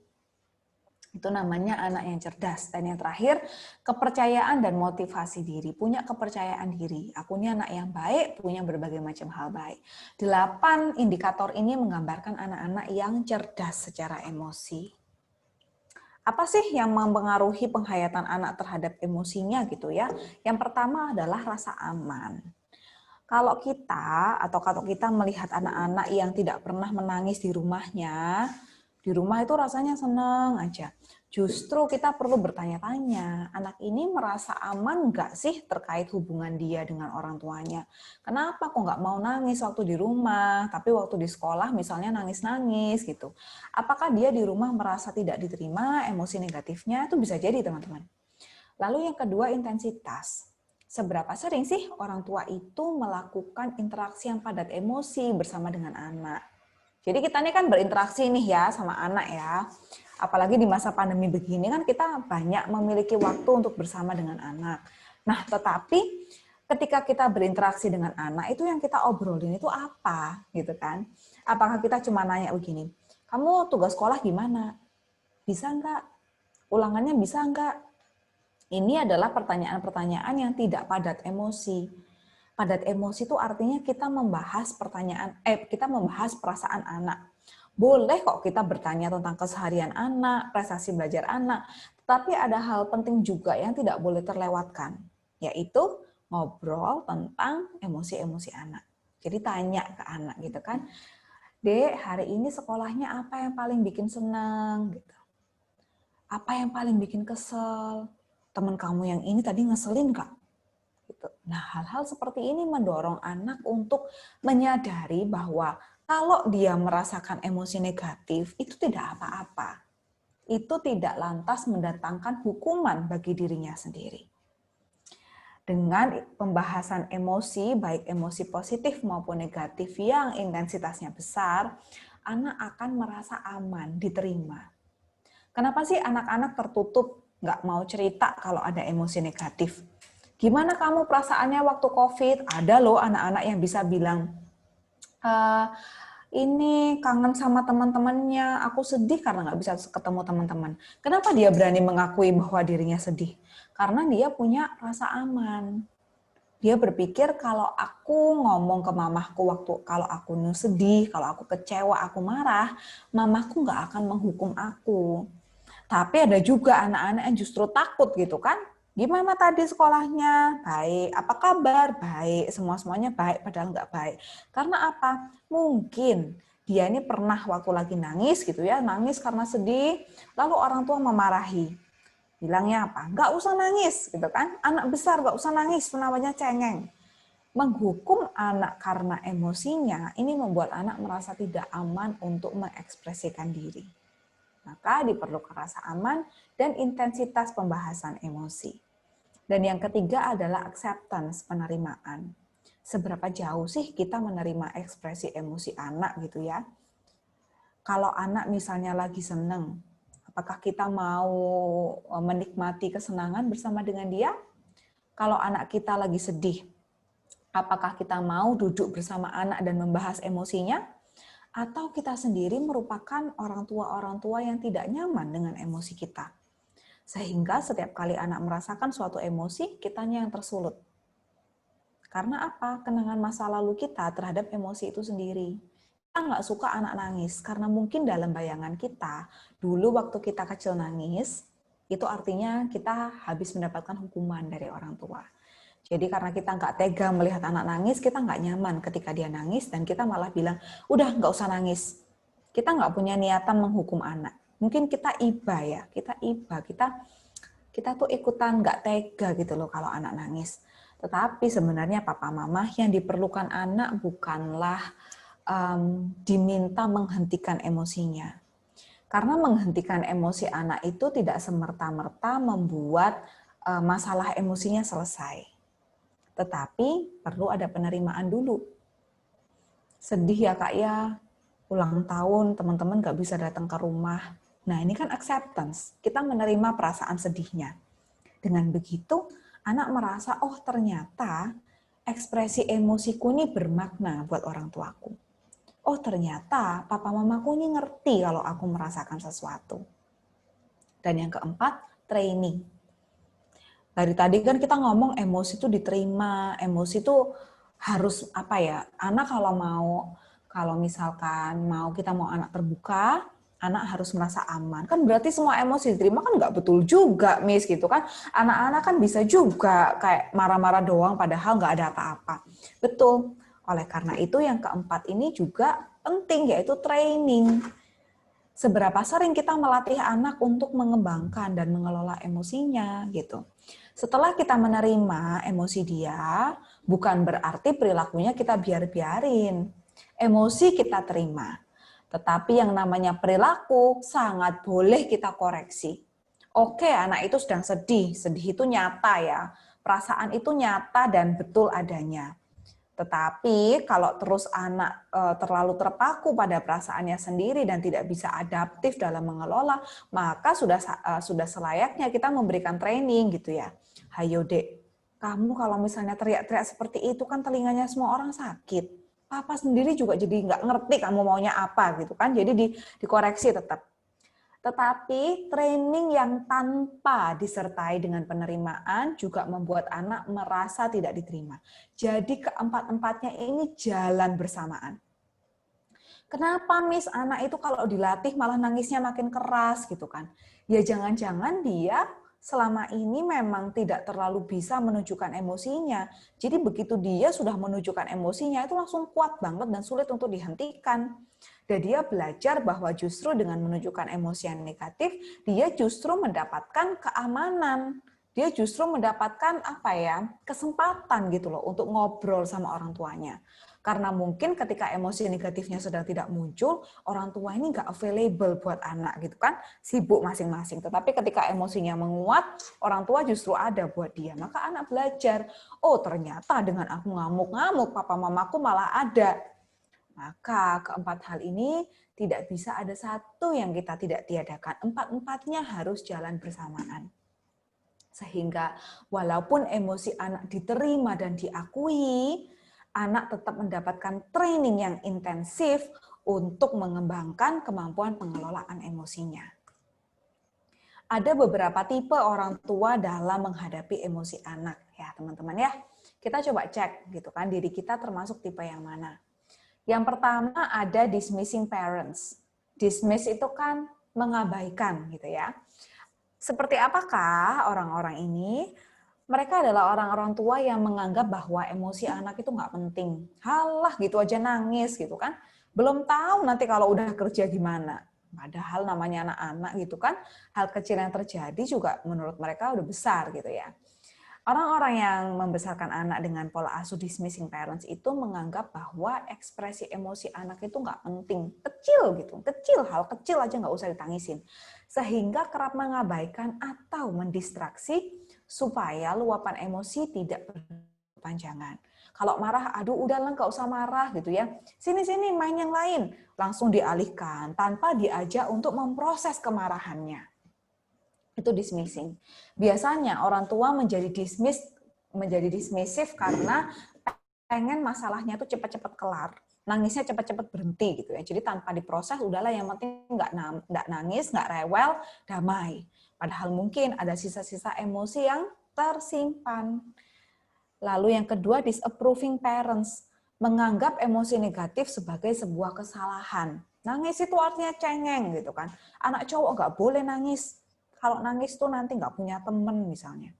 Itu namanya anak yang cerdas. Dan yang terakhir, kepercayaan dan motivasi diri. Punya kepercayaan diri. Aku ini anak yang baik, punya berbagai macam hal baik. 8 indikator ini menggambarkan anak-anak yang cerdas secara emosi. Apa sih yang mempengaruhi penghayatan anak terhadap emosinya gitu ya? Yang pertama adalah rasa aman. Kalau kita melihat anak-anak yang tidak pernah menangis di rumahnya, di rumah itu rasanya senang aja. Justru kita perlu bertanya-tanya, anak ini merasa aman nggak sih terkait hubungan dia dengan orang tuanya? Kenapa kok nggak mau nangis waktu di rumah, tapi waktu di sekolah misalnya nangis-nangis gitu. Apakah dia di rumah merasa tidak diterima, emosi negatifnya? Itu bisa jadi teman-teman. Lalu yang kedua, intensitas. Seberapa sering sih orang tua itu melakukan interaksi yang padat emosi bersama dengan anak? Jadi kita ini kan berinteraksi nih ya sama anak ya. Apalagi di masa pandemi begini kan kita banyak memiliki waktu untuk bersama dengan anak. Nah, tetapi ketika kita berinteraksi dengan anak, itu yang kita obrolin itu apa gitu kan? Apakah kita cuma nanya begini, kamu tugas sekolah gimana? Bisa enggak? Ulangannya bisa enggak? Ini adalah pertanyaan-pertanyaan yang tidak padat emosi. Padat emosi itu artinya kita membahas kita membahas perasaan anak. Boleh kok kita bertanya tentang keseharian anak, prestasi belajar anak, tetapi ada hal penting juga yang tidak boleh terlewatkan, yaitu ngobrol tentang emosi-emosi anak. Jadi tanya ke anak gitu kan, Dek, hari ini sekolahnya apa yang paling bikin senang? Gitu. Apa yang paling bikin kesel? Teman kamu yang ini tadi ngeselin nggak? Gitu. Nah, hal-hal seperti ini mendorong anak untuk menyadari bahwa kalau dia merasakan emosi negatif, itu tidak apa-apa. Itu tidak lantas mendatangkan hukuman bagi dirinya sendiri. Dengan pembahasan emosi, baik emosi positif maupun negatif yang intensitasnya besar, anak akan merasa aman, diterima. Kenapa sih anak-anak tertutup, nggak mau cerita kalau ada emosi negatif? Gimana kamu perasaannya waktu COVID? Ada loh anak-anak yang bisa bilang, ini kangen sama teman-temannya, aku sedih karena nggak bisa ketemu teman-teman. Kenapa dia berani mengakui bahwa dirinya sedih? Karena dia punya rasa aman. Dia berpikir kalau aku ngomong ke mamahku waktu kalau aku sedih, kalau aku kecewa, aku marah, mamahku nggak akan menghukum aku. Tapi ada juga anak-anak yang justru takut gitu kan. Gimana tadi sekolahnya? Baik. Apa kabar? Baik. Semua-semuanya baik, padahal nggak baik. Karena apa? Mungkin dia ini pernah waktu lagi nangis gitu ya, nangis karena sedih, lalu orang tua memarahi. Bilangnya apa? Nggak usah nangis, gitu kan? Anak besar nggak usah nangis, namanya cengeng. Menghukum anak karena emosinya, ini membuat anak merasa tidak aman untuk mengekspresikan diri. Maka diperlukan rasa aman dan intensitas pembahasan emosi. Dan yang ketiga adalah acceptance, penerimaan. Seberapa jauh sih kita menerima ekspresi emosi anak gitu ya? Kalau anak misalnya lagi seneng, apakah kita mau menikmati kesenangan bersama dengan dia? Kalau anak kita lagi sedih, apakah kita mau duduk bersama anak dan membahas emosinya? Atau kita sendiri merupakan orang tua yang tidak nyaman dengan emosi kita? Sehingga setiap kali anak merasakan suatu emosi, kitanya yang tersulut. Karena apa? Kenangan masa lalu kita terhadap emosi itu sendiri. Kita nggak suka anak nangis, karena mungkin dalam bayangan kita, dulu waktu kita kecil nangis, itu artinya kita habis mendapatkan hukuman dari orang tua. Jadi karena kita nggak tega melihat anak nangis, kita nggak nyaman ketika dia nangis, dan kita malah bilang, udah nggak usah nangis. Kita nggak punya niatan menghukum anak. Mungkin kita iba ya, kita tuh ikutan nggak tega gitu loh kalau anak nangis. Tetapi sebenarnya papa mama yang diperlukan anak bukanlah diminta menghentikan emosinya. Karena menghentikan emosi anak itu tidak semerta-merta membuat masalah emosinya selesai. Tetapi perlu ada penerimaan dulu. Sedih ya kak ya, ulang tahun teman-teman nggak bisa datang ke rumah. Nah ini kan acceptance, kita menerima perasaan sedihnya. Dengan begitu, anak merasa, oh ternyata ekspresi emosiku ini bermakna buat orang tuaku. Oh ternyata papa mamaku ini ngerti kalau aku merasakan sesuatu. Dan yang keempat, training. Dari tadi kan kita ngomong emosi itu diterima, emosi itu harus apa ya? Anak kalau misalkan kita mau anak terbuka, anak harus merasa aman. Kan berarti semua emosi diterima kan nggak betul juga, Miss, gitu kan. Anak-anak kan bisa juga kayak marah-marah doang padahal nggak ada apa-apa. Betul. Oleh karena itu yang keempat ini juga penting, yaitu training. Seberapa sering kita melatih anak untuk mengembangkan dan mengelola emosinya gitu. Setelah kita menerima emosi dia, bukan berarti perilakunya kita biarin. Emosi kita terima. Tetapi yang namanya perilaku sangat boleh kita koreksi. Oke, anak itu sedang sedih. Sedih itu nyata ya. Perasaan itu nyata dan betul adanya. Tetapi kalau terus anak terlalu terpaku pada perasaannya sendiri dan tidak bisa adaptif dalam mengelola, maka sudah selayaknya kita memberikan training gitu ya. Hayo dek, kamu kalau misalnya teriak-teriak seperti itu kan telinganya semua orang sakit. Papa sendiri juga jadi nggak ngerti kamu maunya apa gitu kan. Jadi dikoreksi tetap. Tetapi training yang tanpa disertai dengan penerimaan juga membuat anak merasa tidak diterima. Jadi keempat-empatnya ini jalan bersamaan. Kenapa Miss anak itu kalau dilatih malah nangisnya makin keras gitu kan? Ya jangan-jangan dia selama ini memang tidak terlalu bisa menunjukkan emosinya. Jadi begitu dia sudah menunjukkan emosinya itu langsung kuat banget dan sulit untuk dihentikan. Dan dia belajar bahwa justru dengan menunjukkan emosi yang negatif, dia justru mendapatkan keamanan. Dia justru mendapatkan kesempatan gitu loh untuk ngobrol sama orang tuanya. Karena mungkin ketika emosi negatifnya sedang tidak muncul, orang tua ini nggak available buat anak gitu kan, sibuk masing-masing. Tetapi ketika emosinya menguat, orang tua justru ada buat dia. Maka anak belajar, oh ternyata dengan aku ngamuk-ngamuk, papa mamaku malah ada. Maka keempat hal ini tidak bisa ada satu yang kita tidak tiadakan. Empat-empatnya harus jalan bersamaan. Sehingga walaupun emosi anak diterima dan diakui, anak tetap mendapatkan training yang intensif untuk mengembangkan kemampuan pengelolaan emosinya. Ada beberapa tipe orang tua dalam menghadapi emosi anak ya teman-teman ya. Kita coba cek gitu kan diri kita termasuk tipe yang mana. Yang pertama ada dismissing parents. Dismiss itu kan mengabaikan gitu ya. Seperti apakah orang-orang ini? Mereka adalah orang-orang tua yang menganggap bahwa emosi anak itu nggak penting. Halah gitu aja nangis gitu kan. Belum tahu nanti kalau udah kerja gimana. Padahal namanya anak-anak gitu kan, hal kecil yang terjadi juga menurut mereka udah besar gitu ya. Orang-orang yang membesarkan anak dengan pola asuh dismissing parents itu menganggap bahwa ekspresi emosi anak itu nggak penting, kecil gitu, kecil, hal kecil aja nggak usah ditangisin. Sehingga kerap mengabaikan atau mendistraksi supaya luapan emosi tidak berkepanjangan. Kalau marah, aduh udahlah nggak usah marah gitu ya. Sini-sini main yang lain. Langsung dialihkan tanpa diajak untuk memproses kemarahannya. Itu dismissing. Biasanya orang tua menjadi dismissive karena pengen masalahnya itu cepat-cepat kelar, nangisnya cepat-cepat berhenti gitu ya. Jadi tanpa diproses, udahlah yang penting nggak nangis, nggak rewel, damai. Padahal mungkin ada sisa-sisa emosi yang tersimpan. Lalu yang kedua, disapproving parents, menganggap emosi negatif sebagai sebuah kesalahan. Nangis itu artinya cengeng gitu kan. Anak cowok nggak boleh nangis. Kalau nangis tuh nanti nggak punya temen misalnya.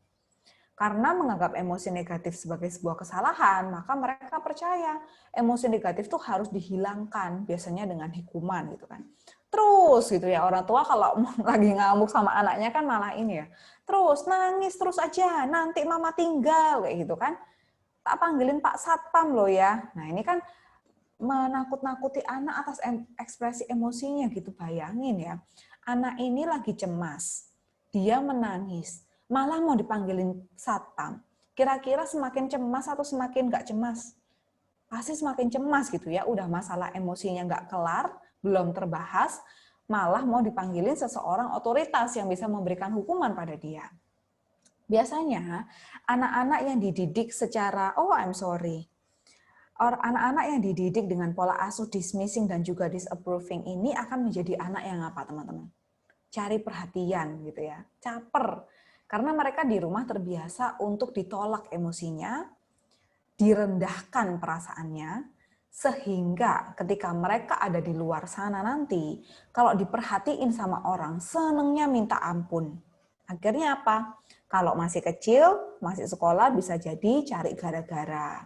Karena menganggap emosi negatif sebagai sebuah kesalahan, maka mereka percaya emosi negatif tuh harus dihilangkan, biasanya dengan hukuman gitu kan. Terus gitu ya, orang tua kalau lagi ngamuk sama anaknya kan malah ini ya, terus nangis terus aja, nanti mama tinggal kayak gitu kan. Tak panggilin Pak Satpam loh ya. Nah ini kan menakut-nakuti anak atas ekspresi emosinya gitu, bayangin ya. Anak ini lagi cemas, dia menangis, malah mau dipanggilin satpam. Kira-kira semakin cemas atau semakin nggak cemas? Pasti semakin cemas gitu ya, udah masalah emosinya nggak kelar, belum terbahas, malah mau dipanggilin seseorang otoritas yang bisa memberikan hukuman pada dia. Biasanya anak-anak yang dididik secara, oh I'm sorry, anak-anak yang dididik dengan pola asuh dismissing dan juga disapproving ini akan menjadi anak yang apa teman-teman? Cari perhatian gitu ya, caper. Karena mereka di rumah terbiasa untuk ditolak emosinya, direndahkan perasaannya, sehingga ketika mereka ada di luar sana nanti, kalau diperhatiin sama orang, senengnya minta ampun. Akhirnya apa? Kalau masih kecil, masih sekolah bisa jadi cari gara-gara.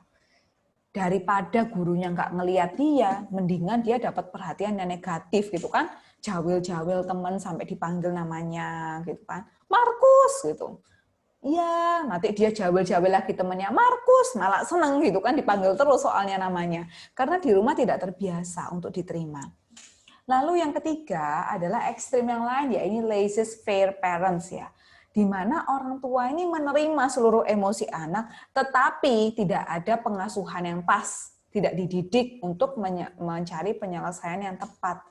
Daripada gurunya nggak ngeliat dia, mendingan dia dapat perhatian yang negatif gitu kan, jawil-jawil teman sampai dipanggil namanya gitu kan, Markus gitu. Iya, nanti dia jawil-jawil lagi temannya, Markus, malah seneng gitu kan dipanggil terus soalnya namanya. Karena di rumah tidak terbiasa untuk diterima. Lalu yang ketiga adalah ekstrim yang lain, ya ini laissez-faire parents ya. Di mana orang tua ini menerima seluruh emosi anak, tetapi tidak ada pengasuhan yang pas, tidak dididik untuk mencari penyelesaian yang tepat.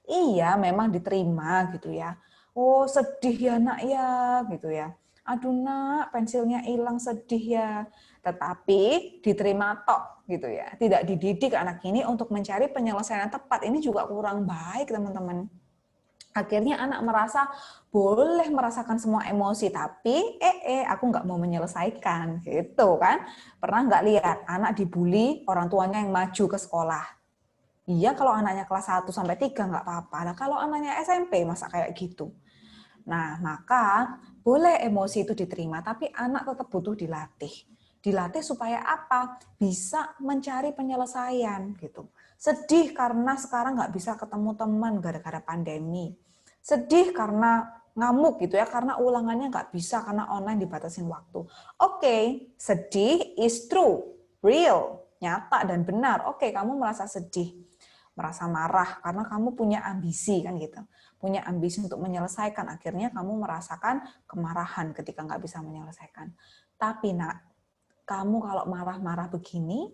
Iya, memang diterima gitu ya. Oh, sedih ya nak ya, gitu ya. Aduh nak, pensilnya hilang, sedih ya. Tetapi diterima tok gitu ya. Tidak dididik anak ini untuk mencari penyelesaian yang tepat. Ini juga kurang baik, teman-teman. Akhirnya anak merasa boleh merasakan semua emosi, tapi aku nggak mau menyelesaikan, gitu kan. Pernah nggak lihat anak dibully, orang tuanya yang maju ke sekolah? Iya, kalau anaknya kelas 1 sampai 3 nggak apa-apa. Nah, kalau anaknya SMP masa kayak gitu. Nah, maka boleh emosi itu diterima, tapi anak tetap butuh dilatih. Dilatih supaya apa? Bisa mencari penyelesaian gitu. Sedih karena sekarang nggak bisa ketemu teman gara-gara pandemi. Sedih karena ngamuk gitu ya, karena ulangannya nggak bisa karena online dibatasin waktu. Oke, sedih is true, real, nyata dan benar. Oke, kamu merasa sedih, merasa marah karena kamu punya ambisi kan gitu. Punya ambisi untuk menyelesaikan, akhirnya kamu merasakan kemarahan ketika nggak bisa menyelesaikan. Tapi nak, kamu kalau marah-marah begini,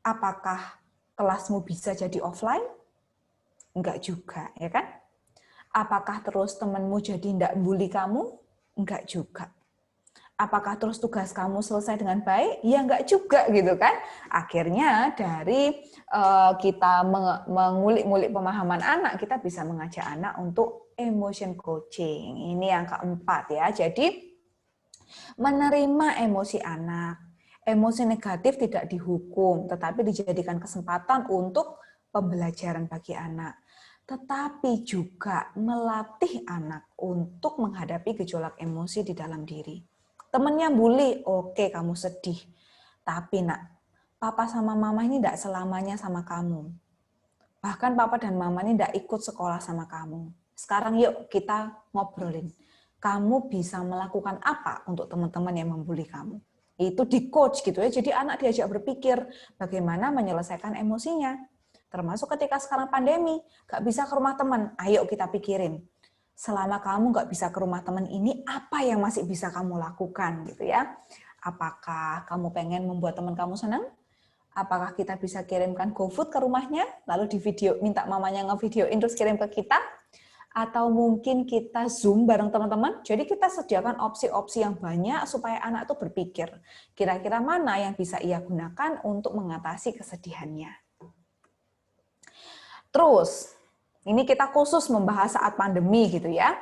apakah kelasmu bisa jadi offline? Enggak juga, ya kan? Apakah terus temanmu jadi enggak bully kamu? Enggak juga. Apakah terus tugas kamu selesai dengan baik? Ya enggak juga gitu kan. Akhirnya dari kita mengulik-ngulik pemahaman anak, kita bisa mengajak anak untuk emotion coaching. Ini yang keempat ya. Jadi menerima emosi anak. Emosi negatif tidak dihukum, tetapi dijadikan kesempatan untuk pembelajaran bagi anak. Tetapi juga melatih anak untuk menghadapi gejolak emosi di dalam diri. Temennya bully, oke kamu sedih. Tapi nak, papa sama mama ini tidak selamanya sama kamu. Bahkan papa dan mama ini tidak ikut sekolah sama kamu. Sekarang yuk kita ngobrolin. Kamu bisa melakukan apa untuk teman-teman yang membuli kamu? Itu di coach gitu ya. Jadi anak diajak berpikir bagaimana menyelesaikan emosinya. Termasuk ketika sekarang pandemi, nggak bisa ke rumah teman. Ayo kita pikirin. Selama kamu nggak bisa ke rumah teman ini, apa yang masih bisa kamu lakukan gitu ya? Apakah kamu pengen membuat teman kamu senang? Apakah kita bisa kirimkan GoFood ke rumahnya, lalu di video minta mamanya ngevideoin terus kirim ke kita? Atau mungkin kita Zoom bareng teman-teman. Jadi kita sediakan opsi-opsi yang banyak supaya anak itu berpikir, kira-kira mana yang bisa ia gunakan untuk mengatasi kesedihannya. Terus, ini kita khusus membahas saat pandemi gitu ya.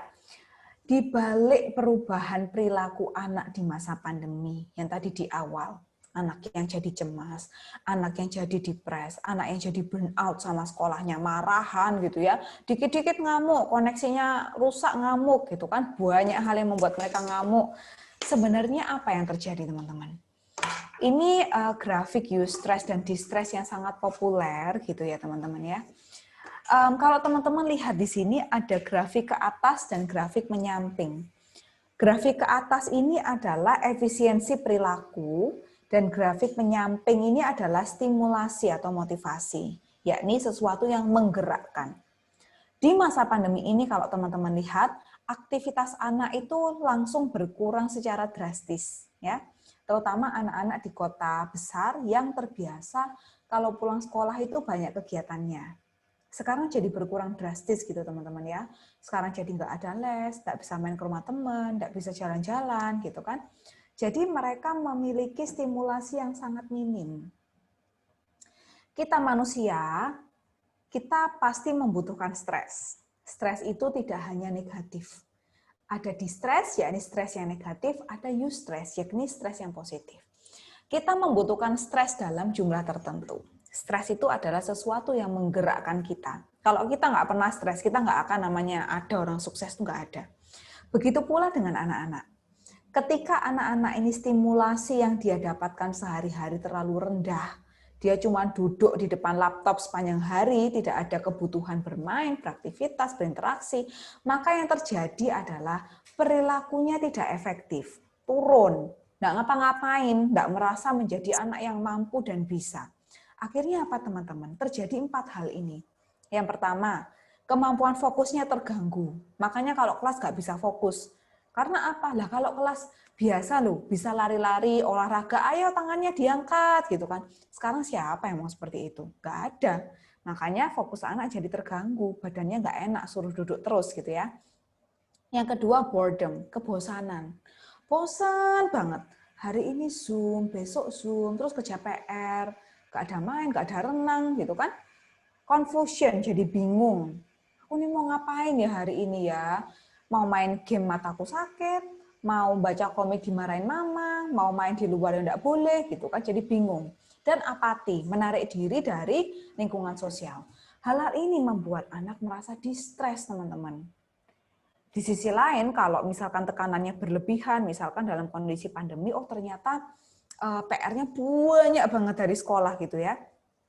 Di balik perubahan perilaku anak di masa pandemi, yang tadi di awal, anak yang jadi cemas, anak yang jadi depres, anak yang jadi burnout sama sekolahnya, marahan gitu ya, dikit-dikit ngamuk, koneksinya rusak ngamuk gitu kan, banyak hal yang membuat mereka ngamuk. Sebenarnya apa yang terjadi teman-teman? Ini grafik eustress dan distress yang sangat populer gitu ya teman-teman ya. Kalau teman-teman lihat di sini ada grafik ke atas dan grafik menyamping. Grafik ke atas ini adalah efisiensi perilaku, dan grafik menyamping ini adalah stimulasi atau motivasi, yakni sesuatu yang menggerakkan. Di masa pandemi ini kalau teman-teman lihat, aktivitas anak itu langsung berkurang secara drastis, ya. Terutama anak-anak di kota besar yang terbiasa kalau pulang sekolah itu banyak kegiatannya. Sekarang jadi berkurang drastis gitu teman-teman ya. Sekarang jadi nggak ada les, nggak bisa main ke rumah teman, nggak bisa jalan-jalan gitu kan. Jadi mereka memiliki stimulasi yang sangat minim. Kita manusia, kita pasti membutuhkan stres. Stres itu tidak hanya negatif. Ada distress, yakni stres yang negatif, ada eustress, yakni stres yang positif. Kita membutuhkan stres dalam jumlah tertentu. Stres itu adalah sesuatu yang menggerakkan kita. Kalau kita nggak pernah stres, kita nggak akan namanya ada orang sukses, itu nggak ada. Begitu pula dengan anak-anak. Ketika anak-anak ini stimulasi yang dia dapatkan sehari-hari terlalu rendah, dia cuma duduk di depan laptop sepanjang hari, tidak ada kebutuhan bermain, beraktivitas, berinteraksi, maka yang terjadi adalah perilakunya tidak efektif, turun, nggak ngapa-ngapain, nggak merasa menjadi anak yang mampu dan bisa. Akhirnya apa teman-teman? Terjadi 4 hal ini. Yang pertama, kemampuan fokusnya terganggu. Makanya kalau kelas nggak bisa fokus. Karena apa? Lah kalau kelas biasa loh, bisa lari-lari, olahraga, ayo tangannya diangkat gitu kan. Sekarang siapa yang mau seperti itu? Nggak ada. Makanya fokus anak jadi terganggu, badannya nggak enak, suruh duduk terus gitu ya. Yang kedua boredom, kebosanan. Bosan banget. Hari ini Zoom, besok Zoom, terus kerja PR, nggak ada main, nggak ada renang gitu kan. Confusion, jadi bingung. Aku ini mau ngapain ya hari ini ya? Mau main game mataku sakit, mau baca komik dimarahin mama, mau main di luar yang nggak boleh gitu kan, jadi bingung. Dan apati, menarik diri dari lingkungan sosial. Hal-hal ini membuat anak merasa distres teman-teman. Di sisi lain, kalau misalkan tekanannya berlebihan, misalkan dalam kondisi pandemi, oh ternyata PR-nya banyak banget dari sekolah gitu ya.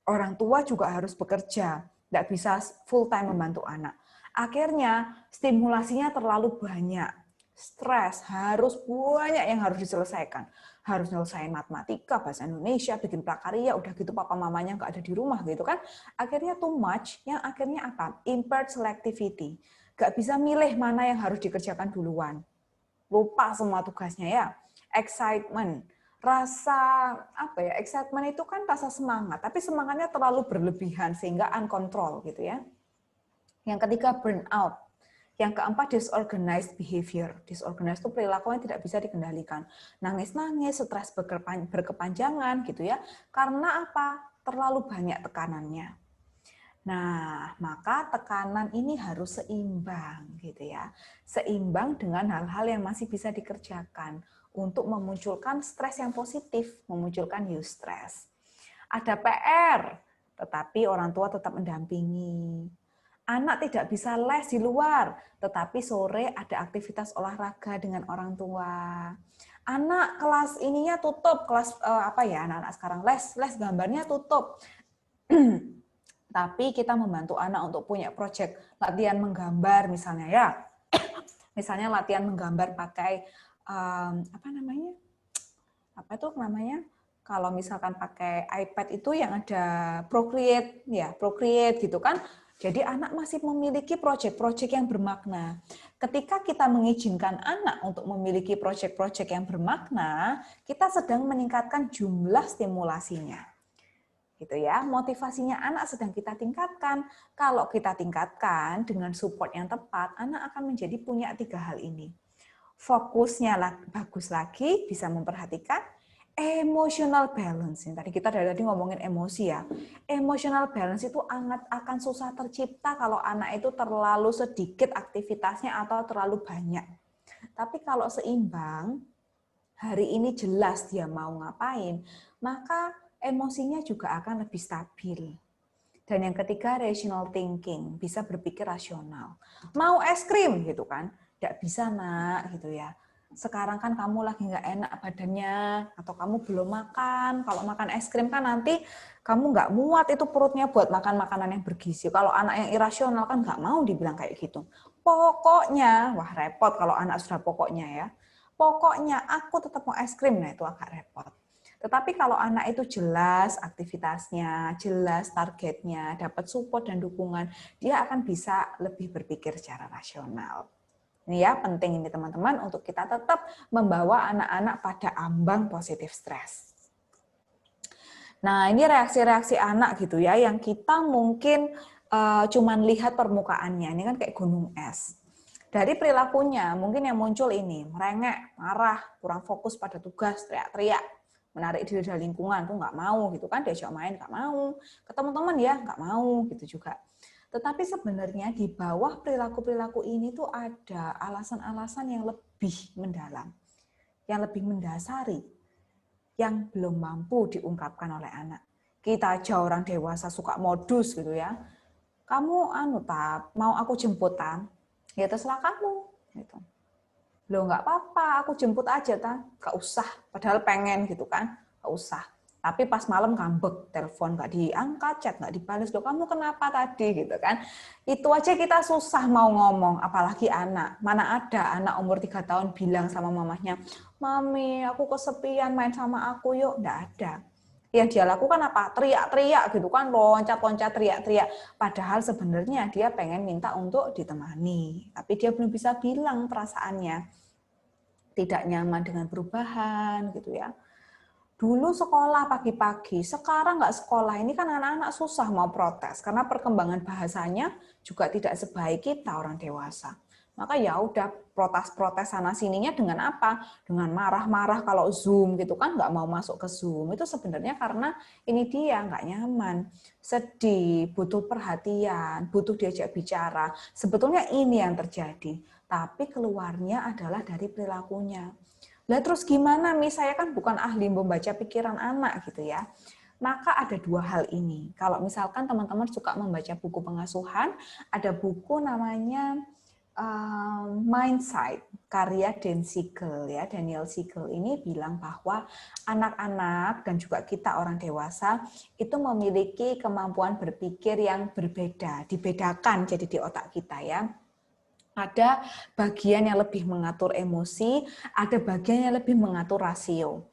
Orang tua juga harus bekerja, tidak bisa full time membantu anak. Akhirnya stimulasinya terlalu banyak, stres, harus banyak yang harus diselesaikan. Harus nyelesain matematika, bahasa Indonesia, bikin prakarya, udah gitu papa mamanya nggak ada di rumah gitu kan. Akhirnya too much, yang akhirnya apa? Impaired selectivity. Nggak bisa milih mana yang harus dikerjakan duluan. Lupa semua tugasnya ya. Excitement. Rasa apa ya? Excitement itu kan rasa semangat, tapi semangatnya terlalu berlebihan sehingga uncontrol gitu ya. Yang ketiga burnout. Yang keempat disorganized behavior. Disorganized itu perilaku yang tidak bisa dikendalikan. Nangis-nangis, stres berkepanjangan gitu ya. Karena apa? Terlalu banyak tekanannya. Nah, maka tekanan ini harus seimbang gitu ya. Seimbang dengan hal-hal yang masih bisa dikerjakan untuk memunculkan stres yang positif, memunculkan eustress. Ada PR, tetapi orang tua tetap mendampingi. Anak tidak bisa les di luar, tetapi sore ada aktivitas olahraga dengan orang tua. Anak kelas ininya tutup, kelas apa ya anak-anak sekarang les gambarnya tutup. Tapi kita membantu anak untuk punya proyek latihan menggambar misalnya ya. Misalnya latihan menggambar pakai apa namanya? Apa itu namanya? Kalau misalkan pakai iPad itu yang ada Procreate ya, Procreate gitu kan. Jadi anak masih memiliki proyek-proyek yang bermakna. Ketika kita mengizinkan anak untuk memiliki proyek-proyek yang bermakna, kita sedang meningkatkan jumlah stimulasinya. Gitu ya, motivasinya anak sedang kita tingkatkan. Kalau kita tingkatkan dengan support yang tepat, anak akan menjadi punya 3 hal ini. Fokusnya bagus lagi, bisa memperhatikan emotional balance. Tadi kita dari tadi ngomongin emosi ya. Emotional balance itu akan susah tercipta kalau anak itu terlalu sedikit aktivitasnya atau terlalu banyak. Tapi kalau seimbang, hari ini jelas dia mau ngapain, maka emosinya juga akan lebih stabil. Dan yang ketiga, rational thinking, bisa berpikir rasional. Mau es krim gitu kan? Tidak bisa nak gitu ya. Sekarang kan kamu lagi nggak enak badannya, atau kamu belum makan. Kalau makan es krim kan nanti kamu nggak muat itu perutnya buat makan makanan yang bergizi. Kalau anak yang irasional kan nggak mau dibilang kayak gitu. Pokoknya, wah repot kalau anak sudah pokoknya ya. Pokoknya aku tetap mau es krim, nah itu agak repot. Tetapi kalau anak itu jelas aktivitasnya, jelas targetnya, dapat support dan dukungan, dia akan bisa lebih berpikir secara rasional. Ini ya penting ini teman-teman untuk kita tetap membawa anak-anak pada ambang positif stres. Nah ini reaksi-reaksi anak gitu ya yang kita mungkin cuman lihat permukaannya. Ini kan kayak gunung es. Dari perilakunya mungkin yang muncul ini merengek, marah, kurang fokus pada tugas, teriak-teriak, menarik diri dari lingkungan tuh nggak mau gitu kan, diajak main nggak mau, ketemu teman ya nggak mau gitu juga. Tetapi sebenarnya di bawah perilaku-perilaku ini tuh ada alasan-alasan yang lebih mendalam, yang lebih mendasari, yang belum mampu diungkapkan oleh anak. Kita aja orang dewasa suka modus gitu ya. Kamu mau aku jemput ya terserah kamu gitu. Loh nggak apa-apa, aku jemput aja nggak usah, padahal pengen gitu kan, nggak usah. Tapi pas malam ngambek, telepon nggak diangkat, chat nggak dibalas, loh kamu kenapa tadi gitu kan. Itu aja kita susah mau ngomong, apalagi anak. Mana ada anak umur 3 tahun bilang sama mamahnya, Mami aku kesepian main sama aku yuk, nggak ada. Yang dia lakukan apa? Teriak-teriak gitu kan, loncat-loncat, teriak-teriak. Padahal sebenarnya dia pengen minta untuk ditemani. Tapi dia belum bisa bilang perasaannya. Tidak nyaman dengan perubahan gitu ya. Dulu sekolah pagi-pagi, sekarang nggak sekolah. Ini kan anak-anak susah mau protes. Karena perkembangan bahasanya juga tidak sebaik kita orang dewasa. Maka ya udah protes-protes sana sininya dengan apa? Dengan marah-marah kalau Zoom gitu kan nggak mau masuk ke Zoom. Itu sebenarnya karena ini dia nggak nyaman, sedih, butuh perhatian, butuh diajak bicara. Sebetulnya ini yang terjadi. Tapi keluarnya adalah dari perilakunya. Lah terus gimana? Saya kan bukan ahli membaca pikiran anak gitu ya. Maka ada 2 hal ini. Kalau misalkan teman-teman suka membaca buku pengasuhan, ada buku namanya Mindsight, karya Dan Siegel ya. Daniel Siegel ini bilang bahwa anak-anak dan juga kita orang dewasa itu memiliki kemampuan berpikir yang berbeda, dibedakan jadi di otak kita ya. Ada bagian yang lebih mengatur emosi, ada bagian yang lebih mengatur rasio.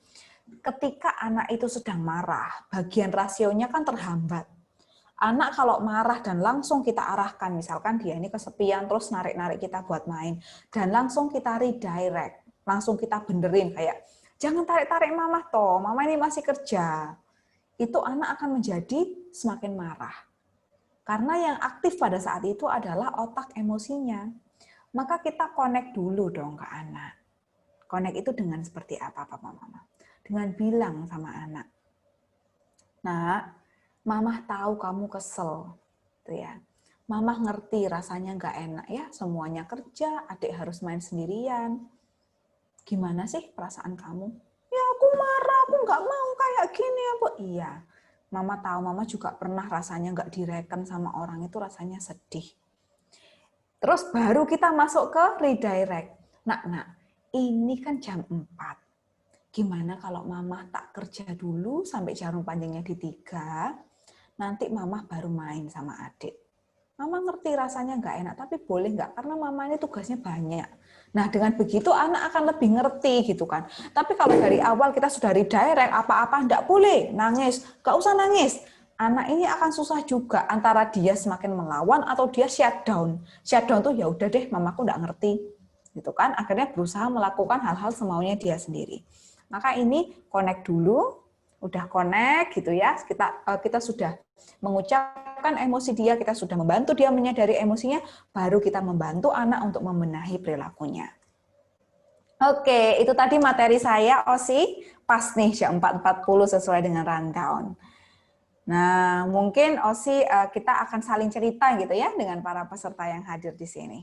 Ketika anak itu sedang marah, bagian rasionya kan terhambat. Anak kalau marah dan langsung kita arahkan, misalkan dia ini kesepian terus narik-narik kita buat main, dan langsung kita redirect, langsung kita benerin kayak, jangan tarik-tarik mama toh, mama ini masih kerja. Itu anak akan menjadi semakin marah. Karena yang aktif pada saat itu adalah otak emosinya. Maka kita connect dulu dong ke anak. Connect itu dengan seperti apa, Papa Mama? Dengan bilang sama anak, Nak, Mama tahu kamu kesel, tuh ya. Mama ngerti rasanya nggak enak ya, semuanya kerja, adik harus main sendirian. Gimana sih perasaan kamu? Ya aku marah, aku nggak mau kayak gini ya Bu. Iya, Mama tahu, Mama juga pernah rasanya nggak direken sama orang itu rasanya sedih. Terus baru kita masuk ke redirect. Nak, ini kan jam 4. Gimana kalau Mama tak kerja dulu sampai jarum panjangnya di 3, nanti mama baru main sama adik. Mama ngerti rasanya nggak enak, tapi boleh nggak? Karena mama ini tugasnya banyak. Nah, dengan begitu anak akan lebih ngerti gitu kan. Tapi kalau dari awal kita sudah redirect, apa-apa nggak boleh nangis, nggak usah nangis. Anak ini akan susah juga antara dia semakin melawan atau dia shutdown. Shutdown tuh ya udah deh, mamaku nggak ngerti, gitu kan. Akhirnya berusaha melakukan hal-hal semaunya dia sendiri. Maka ini connect dulu, udah connect gitu ya. Kita sudah mengucapkan emosi dia, kita sudah membantu dia menyadari emosinya, baru kita membantu anak untuk membenahi perilakunya. Oke, itu tadi materi saya, Osi. Pas nih jam 4.40 sesuai dengan rundown. Nah, mungkin Osi kita akan saling cerita gitu ya dengan para peserta yang hadir di sini.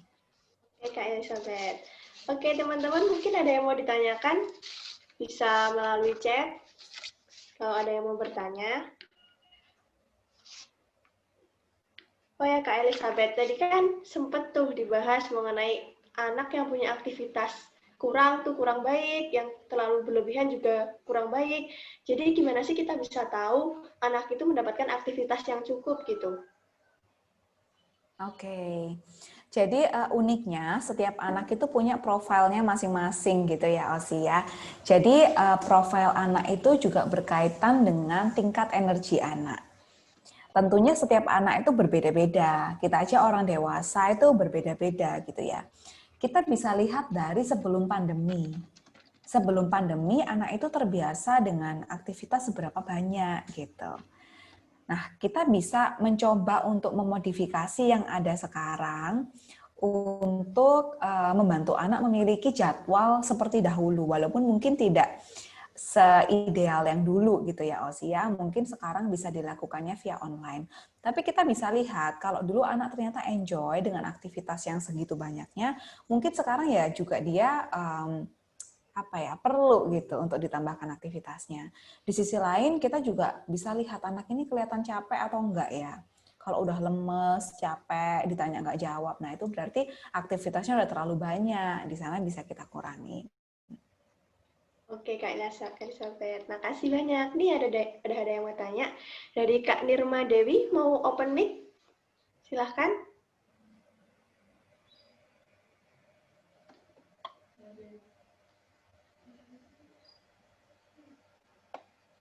Oke, Kak Elizabeth. Oke, teman-teman, mungkin ada yang mau ditanyakan? Bisa melalui chat kalau ada yang mau bertanya. Oh ya, Kak Elizabeth, tadi kan sempat tuh dibahas mengenai anak yang punya aktivitas kurang baik, yang terlalu berlebihan juga kurang baik. Jadi gimana sih kita bisa tahu anak itu mendapatkan aktivitas yang cukup gitu? Oke. Jadi uniknya setiap anak itu punya profilnya masing-masing gitu ya, Osi ya. Jadi profil anak itu juga berkaitan dengan tingkat energi anak. Tentunya setiap anak itu berbeda-beda. Kita aja orang dewasa itu berbeda-beda gitu ya. Kita bisa lihat dari sebelum pandemi. Sebelum pandemi anak itu terbiasa dengan aktivitas seberapa banyak gitu. Nah, kita bisa mencoba untuk memodifikasi yang ada sekarang untuk membantu anak memiliki jadwal seperti dahulu, walaupun mungkin tidak seideal yang dulu gitu ya, Osi ya. Mungkin sekarang bisa dilakukannya via online. Tapi kita bisa lihat kalau dulu anak ternyata enjoy dengan aktivitas yang segitu banyaknya, mungkin sekarang ya juga dia perlu gitu untuk ditambahkan aktivitasnya. Di sisi lain kita juga bisa lihat anak ini kelihatan capek atau enggak ya. Kalau udah lemes, capek, ditanya enggak jawab, nah itu berarti aktivitasnya udah terlalu banyak. Di sana bisa kita kurangi. Oke, Kak Elizabeth, makasih banyak. Nih ada yang mau tanya. Dari Kak Nirma Dewi, mau open mic? Silahkan.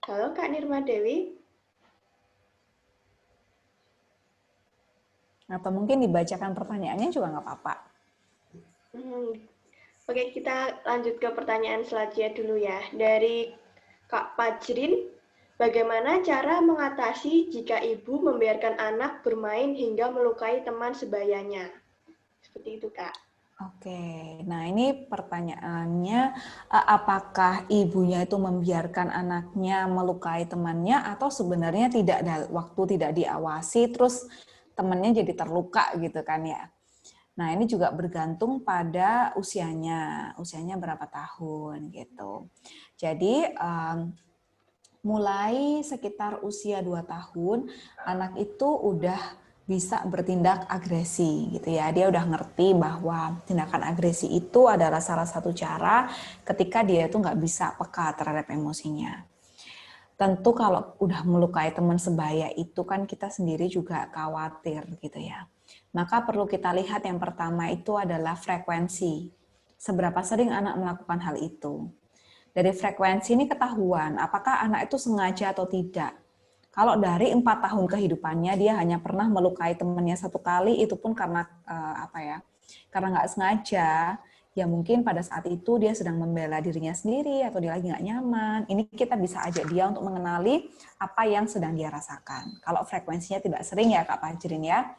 Halo, Kak Nirma Dewi. Atau mungkin dibacakan pertanyaannya juga nggak apa-apa. Oke, kita lanjut ke pertanyaan selanjutnya dulu ya. Dari Kak Pajrin, bagaimana cara mengatasi jika ibu membiarkan anak bermain hingga melukai teman sebayanya? Seperti itu, Kak. Oke, nah ini pertanyaannya, apakah ibunya itu membiarkan anaknya melukai temannya atau sebenarnya waktu tidak diawasi terus temannya jadi terluka gitu kan ya? Nah ini juga bergantung pada usianya berapa tahun gitu. Jadi mulai sekitar usia 2 tahun, anak itu udah bisa bertindak agresi gitu ya. Dia udah ngerti bahwa tindakan agresi itu adalah salah satu cara ketika dia itu nggak bisa peka terhadap emosinya. Tentu kalau udah melukai teman sebaya itu kan kita sendiri juga khawatir gitu ya. Maka perlu kita lihat yang pertama itu adalah frekuensi. Seberapa sering anak melakukan hal itu. Dari frekuensi ini ketahuan apakah anak itu sengaja atau tidak. Kalau dari 4 tahun kehidupannya dia hanya pernah melukai temannya 1 kali, itu pun karena karena nggak sengaja, ya mungkin pada saat itu dia sedang membela dirinya sendiri atau dia lagi nggak nyaman. Ini kita bisa ajak dia untuk mengenali apa yang sedang dia rasakan. Kalau frekuensinya tidak sering ya Kak Pajrin ya.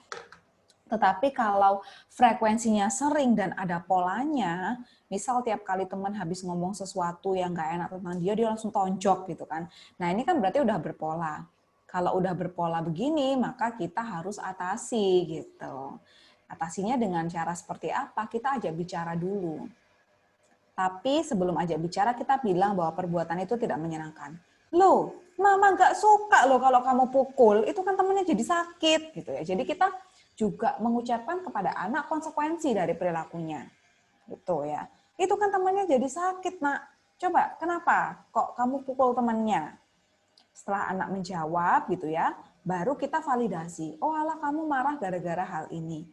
Tetapi kalau frekuensinya sering dan ada polanya, misal tiap kali teman habis ngomong sesuatu yang nggak enak tentang dia langsung tonjok gitu kan. Nah ini kan berarti udah berpola. Kalau udah berpola begini, maka kita harus atasi gitu. Atasinya dengan cara seperti apa? Kita ajak bicara dulu. Tapi sebelum ajak bicara, kita bilang bahwa perbuatan itu tidak menyenangkan. Loh, mama nggak suka loh kalau kamu pukul, itu kan temennya jadi sakit gitu ya. Jadi kita juga mengucapkan kepada anak konsekuensi dari perilakunya. Gitu ya. Itu kan temannya jadi sakit, Nak. Coba, kenapa kok kamu pukul temannya? Setelah anak menjawab gitu ya, baru kita validasi. Oh alah kamu marah gara-gara hal ini.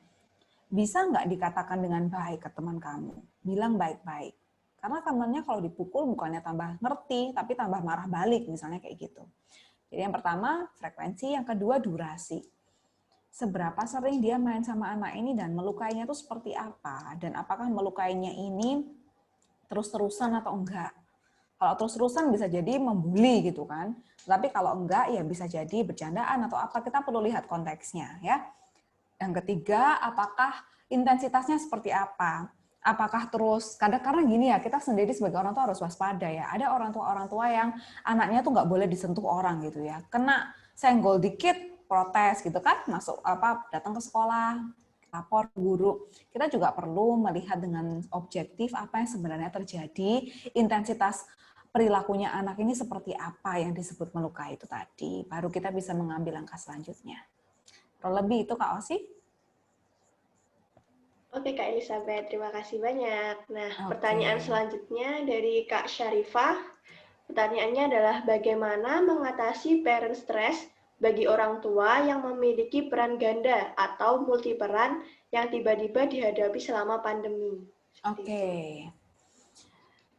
Bisa nggak dikatakan dengan baik ke teman kamu? Bilang baik-baik. Karena temannya kalau dipukul bukannya tambah ngerti, tapi tambah marah balik, misalnya kayak gitu. Jadi yang pertama frekuensi, yang kedua durasi. Seberapa sering dia main sama anak ini dan melukainya itu seperti apa? Dan apakah melukainya ini terus-terusan atau enggak? Kalau terus-terusan bisa jadi membuli gitu kan. Tapi kalau enggak ya bisa jadi bercandaan atau apa, kita perlu lihat konteksnya ya. Yang ketiga, apakah intensitasnya seperti apa? Apakah terus, karena gini ya, kita sendiri sebagai orang tua harus waspada ya. Ada orang tua yang anaknya tuh nggak boleh disentuh orang gitu ya. Kena senggol dikit, protes gitu kan, masuk datang ke sekolah, lapor guru. Kita juga perlu melihat dengan objektif apa yang sebenarnya terjadi, intensitas perilakunya anak ini seperti apa yang disebut melukai itu tadi. Baru kita bisa mengambil langkah selanjutnya. Terlebih itu Kak Osi. Oke Kak Elizabeth, terima kasih banyak. Nah, Oke. pertanyaan selanjutnya dari Kak Syarifah. Pertanyaannya adalah bagaimana mengatasi parent stress bagi orang tua yang memiliki peran ganda atau multiperan yang tiba-tiba dihadapi selama pandemi. Oke.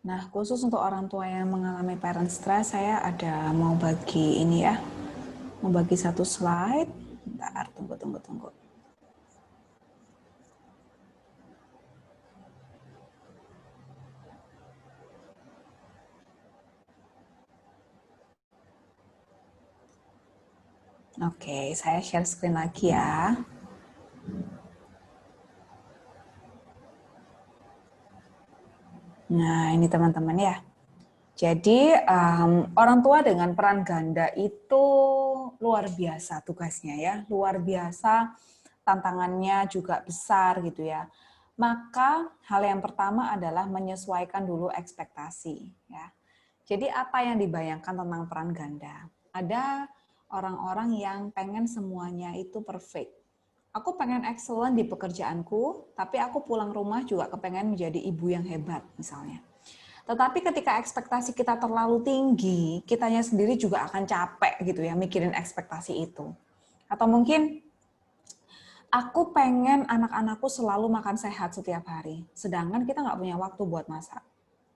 Nah, khusus untuk orang tua yang mengalami parent stress, saya ada mau bagi ini ya. Mau bagi satu slide. Bentar, tunggu. Oke, saya share screen lagi ya. Nah, ini teman-teman ya. Jadi, orang tua dengan peran ganda itu luar biasa tugasnya ya. Luar biasa, tantangannya juga besar gitu ya. Maka hal yang pertama adalah menyesuaikan dulu ekspektasi ya. Jadi apa yang dibayangkan tentang peran ganda? Ada orang-orang yang pengen semuanya itu perfect. Aku pengen excellent di pekerjaanku, tapi aku pulang rumah juga kepengen menjadi ibu yang hebat misalnya. Tetapi ketika ekspektasi kita terlalu tinggi, kitanya sendiri juga akan capek gitu ya mikirin ekspektasi itu. Atau mungkin aku pengen anak-anakku selalu makan sehat setiap hari, sedangkan kita nggak punya waktu buat masak.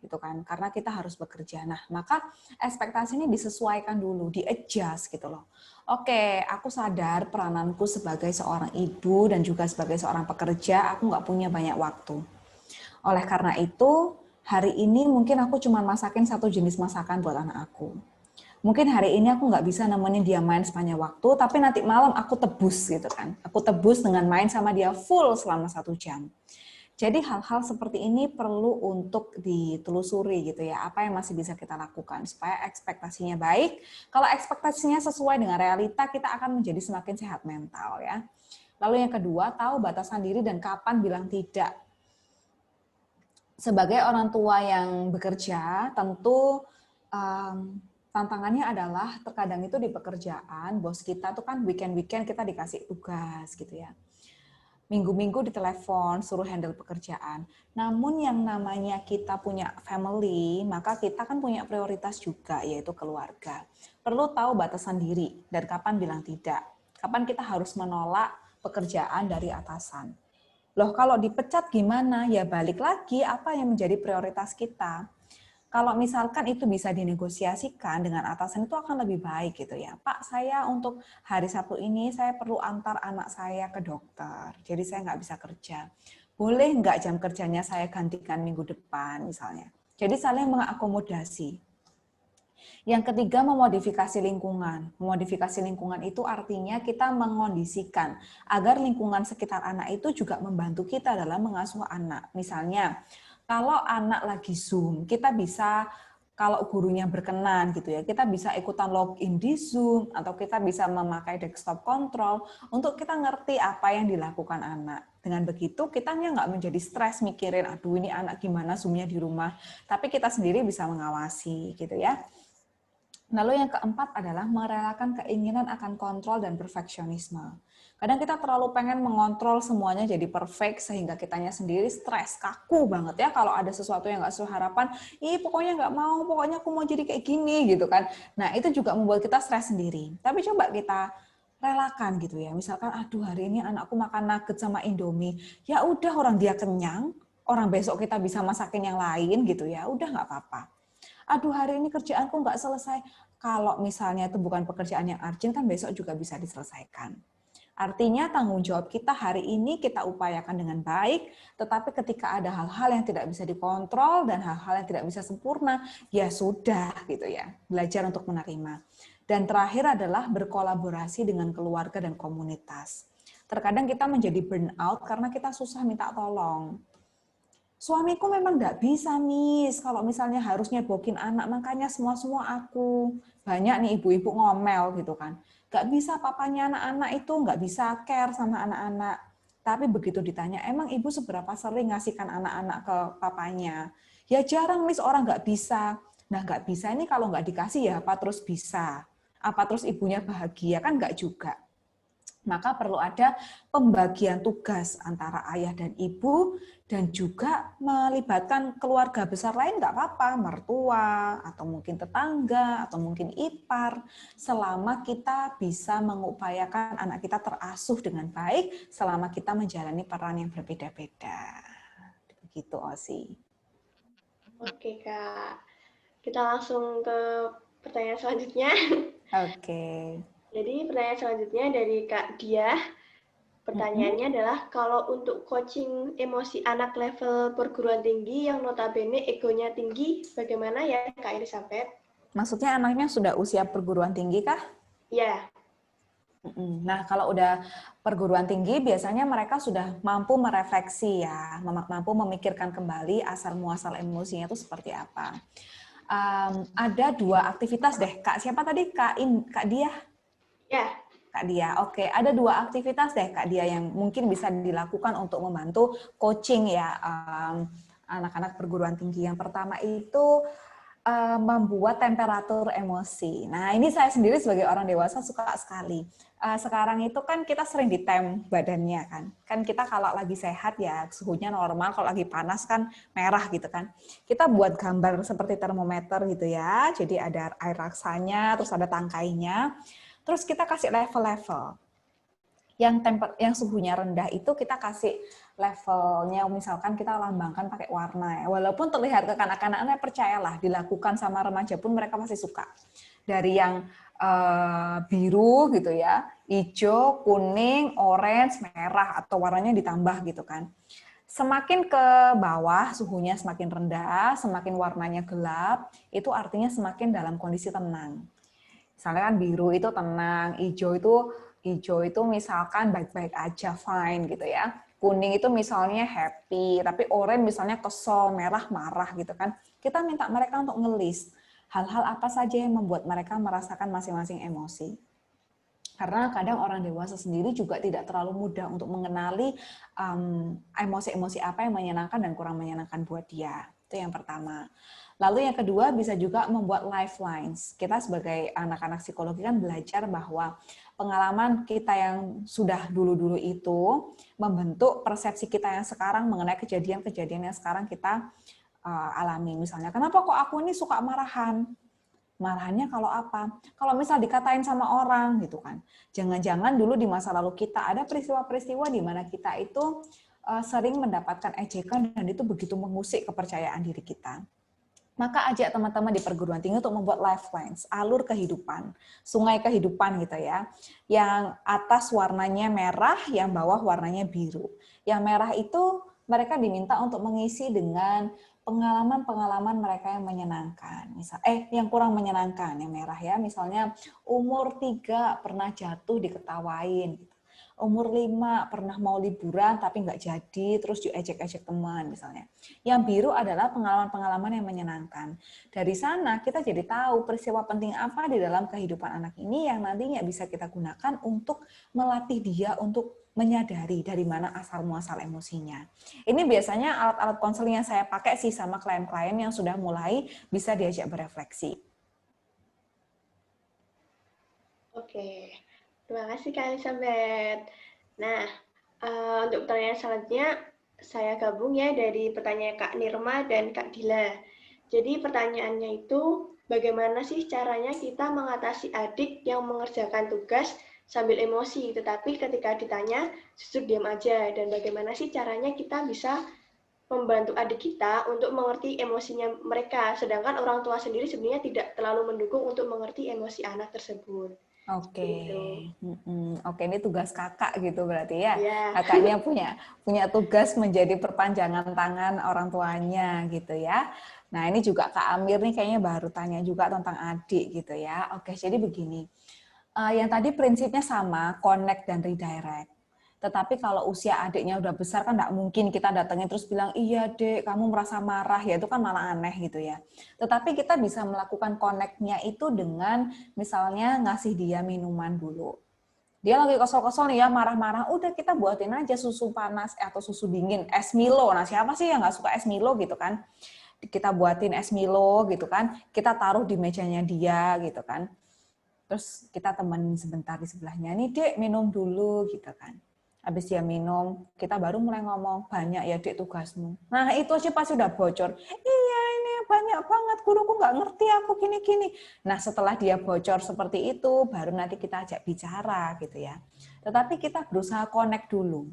Gitu kan, karena kita harus bekerja. Nah, maka ekspektasi ini disesuaikan dulu, di-adjust gitu loh. Oke, aku sadar perananku sebagai seorang ibu dan juga sebagai seorang pekerja, aku nggak punya banyak waktu. Oleh karena itu, hari ini mungkin aku cuma masakin satu jenis masakan buat anak aku. Mungkin hari ini aku nggak bisa nemenin dia main sepanjang waktu, tapi nanti malam aku tebus gitu kan. Aku tebus dengan main sama dia full selama 1 jam. Jadi hal-hal seperti ini perlu untuk ditelusuri gitu ya, apa yang masih bisa kita lakukan supaya ekspektasinya baik. Kalau ekspektasinya sesuai dengan realita, kita akan menjadi semakin sehat mental ya. Lalu yang kedua, tahu batasan diri dan kapan bilang tidak. Sebagai orang tua yang bekerja, tentu tantangannya adalah terkadang itu di pekerjaan, bos kita tuh kan weekend-weekend kita dikasih tugas gitu ya. Minggu-minggu ditelepon, suruh handle pekerjaan. Namun yang namanya kita punya family, maka kita kan punya prioritas juga, yaitu keluarga. Perlu tahu batasan diri dan kapan bilang tidak. Kapan kita harus menolak pekerjaan dari atasan. Loh kalau dipecat gimana? Ya balik lagi apa yang menjadi prioritas kita. Kalau misalkan itu bisa dinegosiasikan dengan atasan itu akan lebih baik gitu ya. Pak, saya untuk hari Sabtu ini saya perlu antar anak saya ke dokter. Jadi saya nggak bisa kerja. Boleh nggak jam kerjanya saya gantikan minggu depan misalnya. Jadi saling mengakomodasi. Yang ketiga, memodifikasi lingkungan. Memodifikasi lingkungan itu artinya kita mengondisikan agar lingkungan sekitar anak itu juga membantu kita dalam mengasuh anak. Misalnya, kalau anak lagi Zoom, kita bisa, kalau gurunya berkenan gitu ya, kita bisa ikutan login di Zoom, atau kita bisa memakai desktop control untuk kita ngerti apa yang dilakukan anak. Dengan begitu, kita nggak menjadi stres mikirin, aduh ini anak gimana Zoom-nya di rumah, tapi kita sendiri bisa mengawasi gitu ya. Lalu yang keempat adalah merelakan keinginan akan kontrol dan perfeksionisme. Kadang kita terlalu pengen mengontrol semuanya jadi perfect sehingga kitanya sendiri stres, kaku banget ya kalau ada sesuatu yang nggak sesuai harapan, pokoknya nggak mau, pokoknya aku mau jadi kayak gini gitu kan. Nah itu juga membuat kita stres sendiri. Tapi coba kita relakan gitu ya. Misalkan, aduh hari ini anakku makan nugget sama Indomie. Ya udah, orang dia kenyang, orang besok kita bisa masakin yang lain gitu ya. Udah nggak apa-apa. Aduh hari ini kerjaanku nggak selesai. Kalau misalnya itu bukan pekerjaan yang urgent kan besok juga bisa diselesaikan. Artinya tanggung jawab kita hari ini kita upayakan dengan baik, tetapi ketika ada hal-hal yang tidak bisa dikontrol dan hal-hal yang tidak bisa sempurna, ya sudah gitu ya. Belajar untuk menerima. Dan terakhir adalah berkolaborasi dengan keluarga dan komunitas. Terkadang kita menjadi burnout karena kita susah minta tolong. Suamiku memang nggak bisa, Miss. Kalau misalnya harus nyebokin anak, makanya semua aku. Banyak nih ibu-ibu ngomel gitu kan. Nggak bisa papanya anak-anak itu, nggak bisa care sama anak-anak. Tapi begitu ditanya, emang ibu seberapa sering ngasihkan anak-anak ke papanya? Ya jarang, Miss, orang nggak bisa. Nah, nggak bisa ini kalau nggak dikasih ya apa terus bisa? Apa terus ibunya bahagia? Kan nggak juga. Maka perlu ada pembagian tugas antara ayah dan ibu, dan juga melibatkan keluarga besar lain nggak apa-apa, mertua, atau mungkin tetangga, atau mungkin ipar, selama kita bisa mengupayakan anak kita terasuh dengan baik, selama kita menjalani peran yang berbeda-beda. Begitu, Osi. Oke, Kak. Kita langsung ke pertanyaan selanjutnya. Oke. Jadi pertanyaan selanjutnya dari Kak Diah. Pertanyaannya adalah, kalau untuk coaching emosi anak level perguruan tinggi yang notabene egonya tinggi, bagaimana ya Kak Elizabeth? Maksudnya anaknya sudah usia perguruan tinggi kah? Ya. Nah, kalau udah perguruan tinggi, biasanya mereka sudah mampu merefleksi ya, mampu memikirkan kembali asal-muasal emosinya itu seperti apa. Ada 2 aktivitas deh, Kak. Siapa tadi? Kak Dia? Ya. Kak Dia, oke. Ada 2 aktivitas deh, Kak Dia, yang mungkin bisa dilakukan untuk membantu coaching ya anak-anak perguruan tinggi. Yang pertama itu membuat temperatur emosi. Nah, ini saya sendiri sebagai orang dewasa suka sekali. Sekarang itu kan kita sering ditem badannya kan. Kan kita kalau lagi sehat ya suhunya normal, kalau lagi panas kan merah gitu kan. Kita buat gambar seperti termometer gitu ya. Jadi ada air raksanya, terus ada tangkainya. Terus kita kasih level-level. Yang suhunya rendah itu kita kasih levelnya, misalkan kita lambangkan pakai warna ya. Walaupun terlihat kekanak-kanakan, percayalah dilakukan sama remaja pun mereka masih suka. Dari yang biru gitu ya, hijau, kuning, orange, merah, atau warnanya ditambah gitu kan. Semakin ke bawah suhunya semakin rendah, semakin warnanya gelap, itu artinya semakin dalam kondisi tenang. Misalnya kan biru itu tenang, hijau itu misalkan baik-baik aja, fine gitu ya. Kuning itu misalnya happy, tapi orange misalnya kesel, merah marah gitu kan. Kita minta mereka untuk ngelis hal-hal apa saja yang membuat mereka merasakan masing-masing emosi. Karena kadang orang dewasa sendiri juga tidak terlalu mudah untuk mengenali emosi-emosi apa yang menyenangkan dan kurang menyenangkan buat dia. Itu yang pertama. Lalu yang kedua bisa juga membuat lifelines. Kita sebagai anak-anak psikologi kan belajar bahwa pengalaman kita yang sudah dulu-dulu itu membentuk persepsi kita yang sekarang mengenai kejadian-kejadian yang sekarang kita alami. Misalnya, kenapa kok aku ini suka marahan? Marahannya kalau apa? Kalau misal dikatain sama orang gitu kan. Jangan-jangan dulu di masa lalu kita ada peristiwa-peristiwa di mana kita itu sering mendapatkan ejekan dan itu begitu mengusik kepercayaan diri kita. Maka ajak teman-teman di perguruan tinggi untuk membuat lifelines, alur kehidupan, sungai kehidupan gitu ya. Yang atas warnanya merah, yang bawah warnanya biru. Yang merah itu mereka diminta untuk mengisi dengan pengalaman-pengalaman mereka yang menyenangkan. Yang kurang menyenangkan, yang merah ya. Misalnya umur 3 pernah jatuh diketawain. Umur 5 pernah mau liburan tapi nggak jadi, terus diejek-ejek teman misalnya. Yang biru adalah pengalaman-pengalaman yang menyenangkan. Dari sana kita jadi tahu peristiwa penting apa di dalam kehidupan anak ini yang nantinya bisa kita gunakan untuk melatih dia untuk menyadari dari mana asal-muasal emosinya. Ini biasanya alat-alat konseling yang saya pakai sih sama klien-klien yang sudah mulai bisa diajak berefleksi. Oke. Terima kasih Kak Elizabeth. Nah, untuk pertanyaan selanjutnya, saya gabung ya dari pertanyaan Kak Nirma dan Kak Dila. Jadi pertanyaannya itu, bagaimana sih caranya kita mengatasi adik yang mengerjakan tugas sambil emosi, tetapi ketika ditanya justru diam aja. Dan bagaimana sih caranya kita bisa membantu adik kita untuk mengerti emosinya mereka, sedangkan orang tua sendiri sebenarnya tidak terlalu mendukung untuk mengerti emosi anak tersebut. Oke, Gitu. Oke, ini tugas kakak gitu berarti ya. Ya. Kakaknya punya tugas menjadi perpanjangan tangan orang tuanya gitu ya. Nah ini juga Kak Amir nih kayaknya baru tanya juga tentang adik gitu ya. Oke, jadi begini. Yang tadi prinsipnya sama, connect dan redirect. Tetapi kalau usia adiknya udah besar kan nggak mungkin kita datangin terus bilang, iya dek, kamu merasa marah, ya itu kan malah aneh gitu ya. Tetapi kita bisa melakukan connect-nya itu dengan misalnya ngasih dia minuman dulu. Dia lagi kosong-kosong nih ya, marah-marah, udah kita buatin aja susu panas atau susu dingin, es Milo. Nah siapa sih yang nggak suka es Milo gitu kan? Kita buatin es Milo gitu kan, kita taruh di mejanya dia gitu kan. Terus kita temenin sebentar di sebelahnya, nih dek minum dulu gitu kan. Habis dia minum, kita baru mulai ngomong, banyak ya dek tugasmu. Nah itu aja pasti udah bocor. Iya ini banyak banget, guruku nggak ngerti aku gini-gini. Nah setelah dia bocor seperti itu, baru nanti kita ajak bicara gitu ya. Tetapi kita berusaha connect dulu.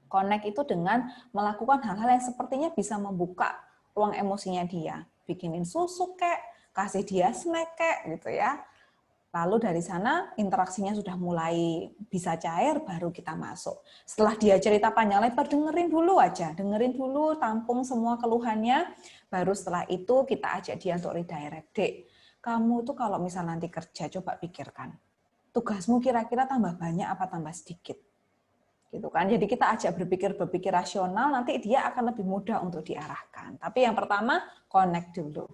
Connect itu dengan melakukan hal-hal yang sepertinya bisa membuka ruang emosinya dia. Bikinin susu kek, kasih dia snack kek gitu ya. Lalu dari sana interaksinya sudah mulai bisa cair, baru kita masuk. Setelah dia cerita panjang lebar, dengerin dulu aja. Dengerin dulu, tampung semua keluhannya. Baru setelah itu kita ajak dia untuk redirect. Dek, kamu tuh kalau misal nanti kerja, coba pikirkan. Tugasmu kira-kira tambah banyak apa tambah sedikit? Gitu kan. Jadi kita ajak berpikir rasional, nanti dia akan lebih mudah untuk diarahkan. Tapi yang pertama, connect dulu.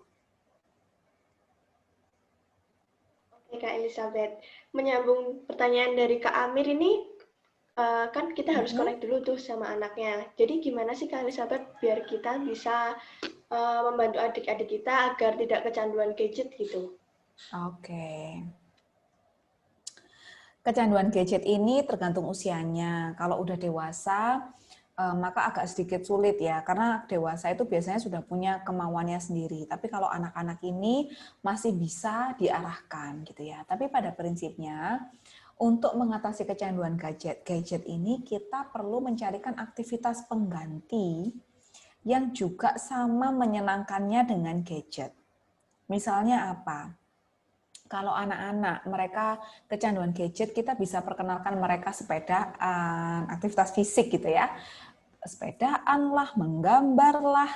Kak Elizabeth, menyambung pertanyaan dari Kak Amir ini, kan kita harus connect dulu tuh sama anaknya. Jadi gimana sih Kak Elizabeth biar kita bisa membantu adik-adik kita agar tidak kecanduan gadget gitu? Oke. Kecanduan gadget ini tergantung usianya. Kalau udah dewasa, maka agak sedikit sulit ya, karena dewasa itu biasanya sudah punya kemauannya sendiri. Tapi kalau anak-anak ini masih bisa diarahkan gitu ya. Tapi pada prinsipnya, untuk mengatasi kecanduan gadget ini, kita perlu mencarikan aktivitas pengganti yang juga sama menyenangkannya dengan gadget. Misalnya apa? Kalau anak-anak mereka kecanduan gadget, kita bisa perkenalkan mereka sepedaan, aktivitas fisik gitu ya. Sepedaan lah, menggambar lah,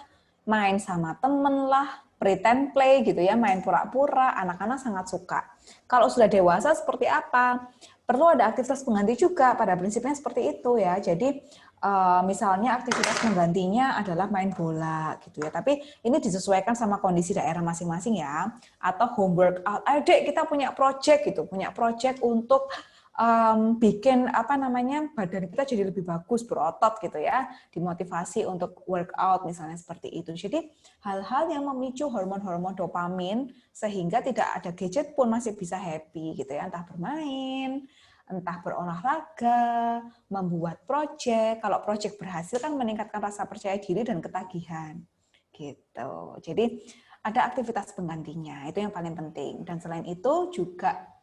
main sama temen lah, pretend play gitu ya, main pura-pura, anak-anak sangat suka. Kalau sudah dewasa seperti apa? Perlu ada aktivitas pengganti juga, pada prinsipnya seperti itu ya. Jadi misalnya aktivitas penggantinya adalah main bola gitu ya. Tapi ini disesuaikan sama kondisi daerah masing-masing ya. Atau homework out. Ayo dek kita punya project gitu, punya project untuk bikin apa namanya badan kita jadi lebih bagus, berotot gitu ya, dimotivasi untuk workout misalnya seperti itu. Jadi hal-hal yang memicu hormon-hormon dopamin sehingga tidak ada gadget pun masih bisa happy gitu ya, entah bermain, entah berolahraga, membuat project. Kalau project berhasil kan meningkatkan rasa percaya diri dan ketagihan gitu. Jadi ada aktivitas penggantinya, itu yang paling penting. Dan selain itu juga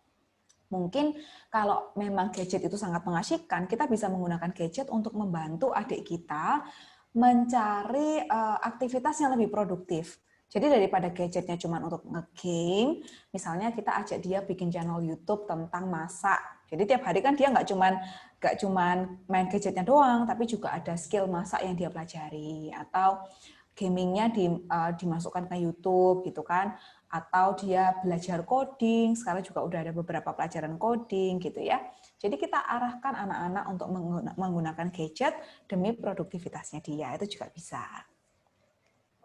mungkin kalau memang gadget itu sangat mengasyikkan, kita bisa menggunakan gadget untuk membantu adik kita mencari aktivitas yang lebih produktif. Jadi daripada gadgetnya cuma untuk nge-game, misalnya kita ajak dia bikin channel YouTube tentang masak. Jadi tiap hari kan dia nggak cuman main gadgetnya doang, tapi juga ada skill masak yang dia pelajari. Atau gamingnya dimasukkan ke YouTube gitu kan, atau dia belajar coding, sekarang juga udah ada beberapa pelajaran coding gitu ya. Jadi kita arahkan anak-anak untuk menggunakan gadget demi produktivitasnya dia, itu juga bisa.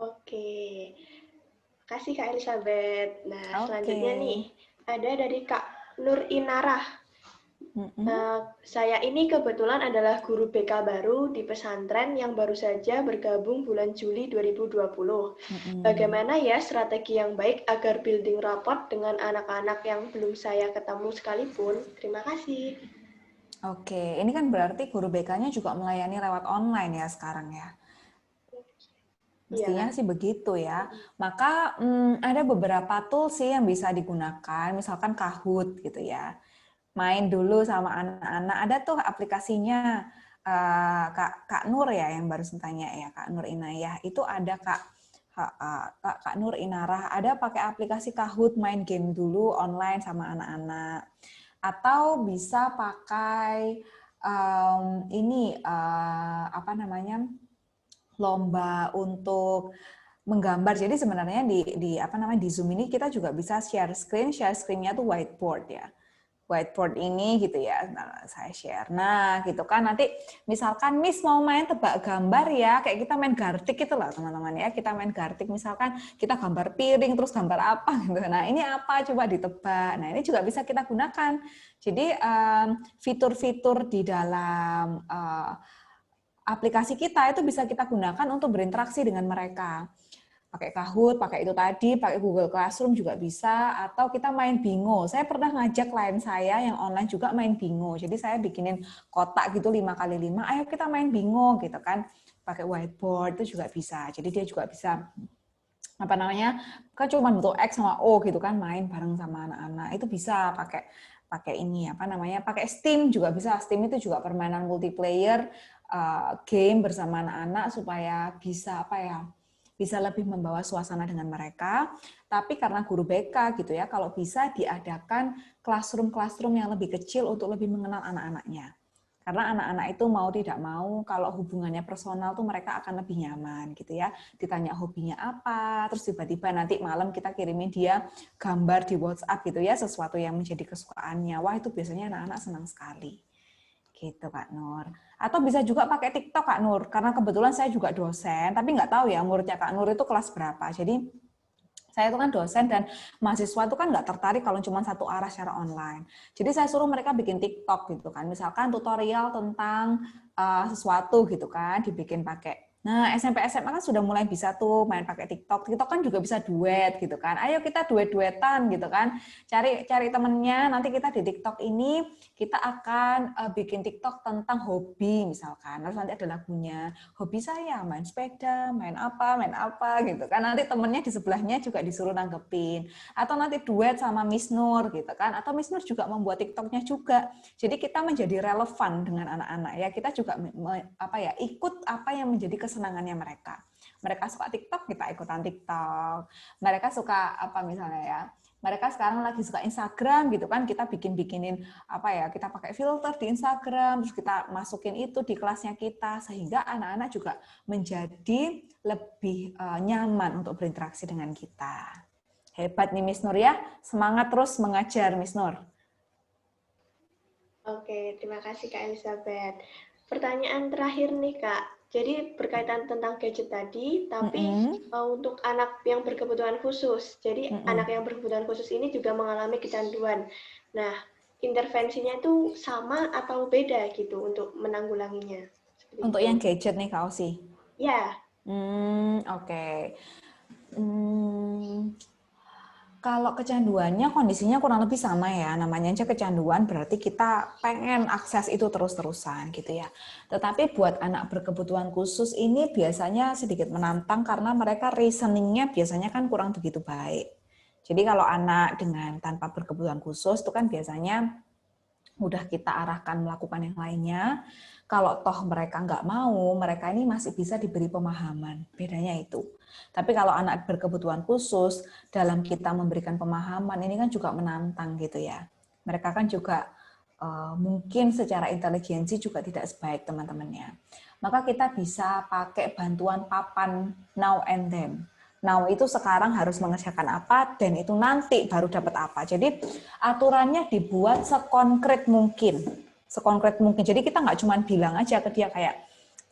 Oke, kasih Kak Elizabeth. Nah, Oke. selanjutnya nih, ada dari Kak Nur Inarah. Saya ini kebetulan adalah guru BK baru di pesantren yang baru saja bergabung bulan Juli 2020. Bagaimana ya strategi yang baik agar building rapport dengan anak-anak yang belum saya ketemu sekalipun? Terima kasih. Oke, ini kan berarti guru BK-nya juga melayani lewat online ya sekarang ya. Mestinya Iya. sih begitu ya. Maka ada beberapa tools sih yang bisa digunakan, misalkan Kahoot gitu ya. main dulu sama anak-anak. Ada tuh aplikasinya Kak Nur ya yang baru tanya ya, Kak Nur Inayah. Itu ada Kak Nur Inarah, ada pakai aplikasi Kahoot main game dulu online sama anak-anak. Atau bisa pakai apa namanya, lomba untuk menggambar. Jadi sebenarnya di apa namanya, di Zoom ini kita juga bisa share screen. Share screen-nya tuh whiteboard ya. Whiteboard ini gitu ya. Nah, saya share. Nah, gitu kan nanti misalkan Miss mau main tebak gambar ya, kayak kita main gartik gitu lah teman-teman ya. Kita main gartik misalkan kita gambar piring terus gambar apa gitu. Nah, ini apa coba ditebak. Nah, ini juga bisa kita gunakan. Jadi fitur-fitur di dalam aplikasi kita itu bisa kita gunakan untuk berinteraksi dengan mereka. Pakai Kahoot, pakai itu tadi, pakai Google Classroom juga bisa, atau kita main bingo. Saya pernah ngajak klien saya yang online juga main bingo. Jadi saya bikinin kotak gitu 5x5, ayo kita main bingo gitu kan. Pakai whiteboard itu juga bisa. Jadi dia juga bisa apa namanya, kan cuma bentuk X sama O gitu kan, main bareng sama anak-anak. Itu bisa pakai ini apa namanya, pakai Steam juga bisa. Steam itu juga permainan multiplayer game bersama anak-anak supaya bisa apa ya, bisa lebih membawa suasana dengan mereka. Tapi karena guru BK gitu ya, kalau bisa diadakan classroom yang lebih kecil untuk lebih mengenal anak-anaknya. Karena anak-anak itu mau tidak mau, kalau hubungannya personal tuh mereka akan lebih nyaman gitu ya. Ditanya hobinya apa, terus tiba-tiba nanti malam kita kirimin dia gambar di WhatsApp gitu ya, sesuatu yang menjadi kesukaannya. Wah, itu biasanya anak-anak senang sekali. Gitu Kak Nur. Atau bisa juga pakai TikTok Kak Nur, karena kebetulan saya juga dosen, tapi nggak tahu ya muridnya Kak Nur itu kelas berapa. Jadi saya itu kan dosen dan mahasiswa itu kan nggak tertarik kalau cuma satu arah secara online. Jadi saya suruh mereka bikin TikTok gitu kan, misalkan tutorial tentang sesuatu gitu kan, dibikin pakai. Nah, SMP SMA kan sudah mulai bisa tuh main pakai TikTok. TikTok kan juga bisa duet gitu kan. Ayo kita duet-duetan gitu kan. Cari temennya, nanti kita di TikTok ini kita akan bikin TikTok tentang hobi misalkan. Terus nanti ada lagunya. Hobi saya main sepeda, main apa gitu kan. Nanti temennya di sebelahnya juga disuruh nanggepin. Atau nanti duet sama Miss Nur gitu kan. Atau Miss Nur juga membuat TikToknya juga. Jadi kita menjadi relevan dengan anak-anak ya. Kita juga ikut apa yang menjadi kesenangannya mereka. Mereka suka TikTok, kita ikutan TikTok. Mereka suka apa misalnya ya, mereka sekarang lagi suka Instagram gitu kan, kita bikinin apa ya, kita pakai filter di Instagram, terus kita masukin itu di kelasnya kita, sehingga anak-anak juga menjadi lebih nyaman untuk berinteraksi dengan kita. Hebat nih Miss Nur ya, semangat terus mengajar Miss Nur. Oke, terima kasih Kak Elizabeth. Pertanyaan terakhir nih Kak, jadi berkaitan tentang gadget tadi, tapi untuk anak yang berkebutuhan khusus. Jadi anak yang berkebutuhan khusus ini juga mengalami kecanduan. Nah, intervensinya itu sama atau beda gitu untuk menanggulanginya? Untuk yang gadget nih Kak Osi? Ya. Oke. Kalau kecanduannya kondisinya kurang lebih sama ya, namanya aja kecanduan berarti kita pengen akses itu terus-terusan gitu ya. Tetapi buat anak berkebutuhan khusus ini biasanya sedikit menantang karena mereka reasoningnya biasanya kan kurang begitu baik. Jadi kalau anak dengan tanpa berkebutuhan khusus itu kan biasanya udah kita arahkan melakukan yang lainnya. Kalau toh mereka nggak mau, mereka ini masih bisa diberi pemahaman. Bedanya itu. Tapi kalau anak berkebutuhan khusus, dalam kita memberikan pemahaman, ini kan juga menantang gitu ya. Mereka kan juga mungkin secara intelijensi juga tidak sebaik teman-temannya. Maka kita bisa pakai bantuan papan now and then. Now itu sekarang harus mengerjakan apa, dan itu nanti baru dapat apa. Jadi aturannya dibuat sekonkret mungkin. Sekonkret mungkin. Jadi kita nggak cuma bilang aja ke dia kayak,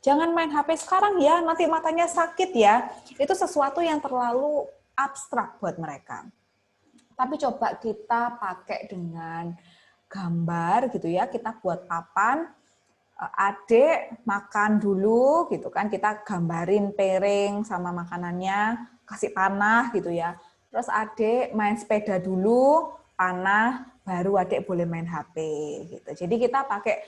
jangan main HP sekarang ya, nanti matanya sakit ya. Itu sesuatu yang terlalu abstrak buat mereka. Tapi coba kita pakai dengan gambar gitu ya, kita buat papan, adik makan dulu gitu kan, kita gambarin piring sama makanannya, kasih panah gitu ya. Terus adik main sepeda dulu, panah, baru adik boleh main HP gitu. Jadi kita pakai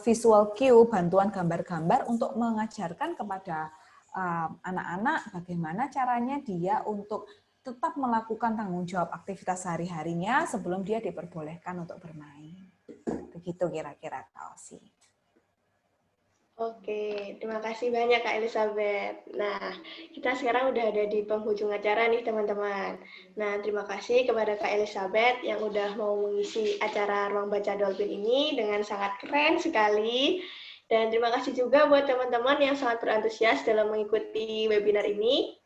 visual cue, bantuan gambar-gambar untuk mengajarkan kepada anak-anak bagaimana caranya dia untuk tetap melakukan tanggung jawab aktivitas sehari-harinya sebelum dia diperbolehkan untuk bermain. Begitu kira-kira Kak Osi. Oke, terima kasih banyak Kak Elizabeth. Nah, kita sekarang udah ada di penghujung acara nih teman-teman. Nah, terima kasih kepada Kak Elizabeth yang udah mau mengisi acara Ruang Baca Dolphin ini dengan sangat keren sekali. Dan terima kasih juga buat teman-teman yang sangat berantusias dalam mengikuti webinar ini.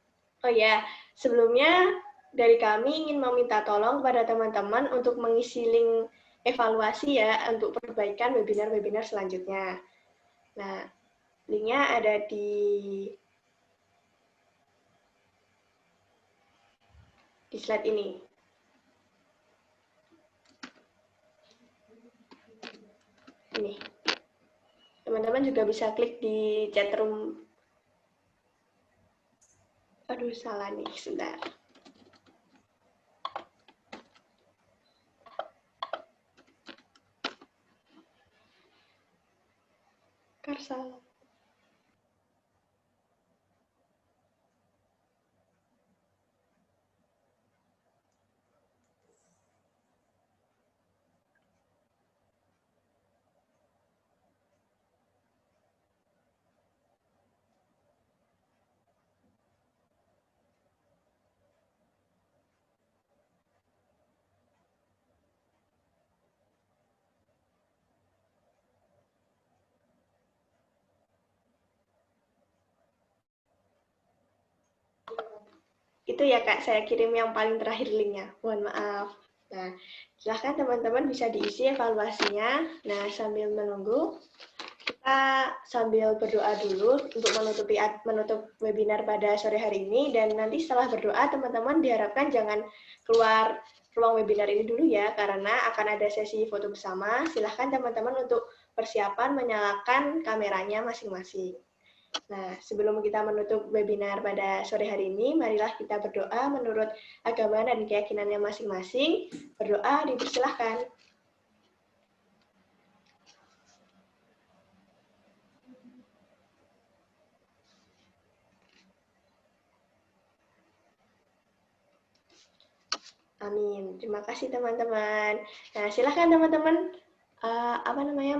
Oh ya, sebelumnya dari kami ingin meminta tolong kepada teman-teman untuk mengisi link evaluasi ya untuk perbaikan webinar-webinar selanjutnya. Nah, linknya ada di slide ini. Ini. Teman-teman juga bisa klik di chat room. Aduh, salah nih, sebentar. Salah. Itu ya Kak, saya kirim yang paling terakhir linknya. Mohon maaf. Nah, silahkan teman-teman bisa diisi evaluasinya. Nah, sambil menunggu, kita sambil berdoa dulu untuk menutup webinar pada sore hari ini. Dan nanti setelah berdoa, teman-teman diharapkan jangan keluar ruang webinar ini dulu ya, karena akan ada sesi foto bersama. Silahkan teman-teman untuk persiapan menyalakan kameranya masing-masing. Nah, sebelum kita menutup webinar pada sore hari ini, marilah kita berdoa menurut agama dan keyakinannya masing-masing. Berdoa dipersilahkan. Amin. Terima kasih teman-teman. Nah, silahkan teman-teman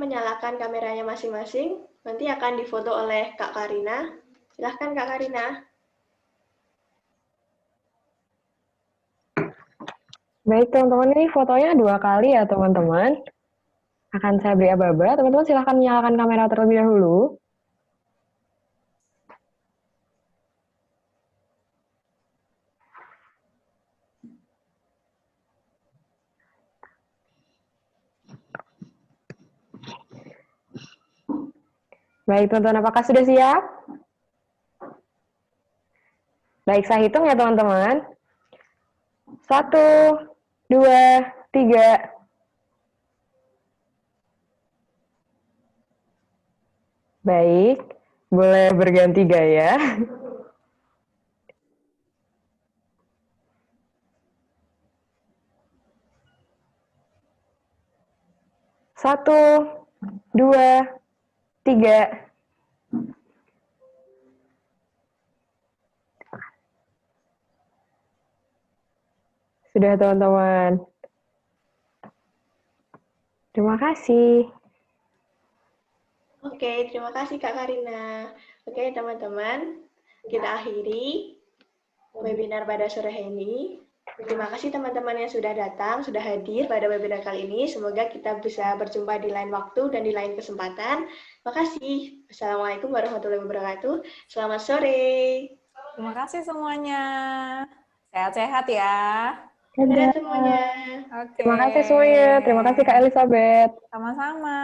menyalakan kameranya masing-masing. Nanti akan difoto oleh Kak Karina. Silahkan Kak Karina. Baik teman-teman, ini fotonya 2 kali ya teman-teman. Akan saya beri aba-aba. Teman-teman silahkan menyalakan kamera terlebih dahulu. Baik teman-teman, apakah sudah siap? Baik, saya hitung ya teman-teman. 1, 2, 3. Baik, boleh berganti gaya. 1, 2, 3. Sudah teman-teman. Terima kasih. Oke, terima kasih Kak Karina. Oke, teman-teman, kita akhiri webinar pada sore hari ini. Terima kasih teman-teman yang sudah datang, sudah hadir pada webinar kali ini. Semoga kita bisa berjumpa di lain waktu dan di lain kesempatan. Terima kasih. Assalamualaikum warahmatullahi wabarakatuh. Selamat sore. Terima kasih semuanya. Sehat-sehat ya. Dadah semuanya. Oke. Terima kasih semuanya. Terima kasih Kak Elizabeth. Sama-sama.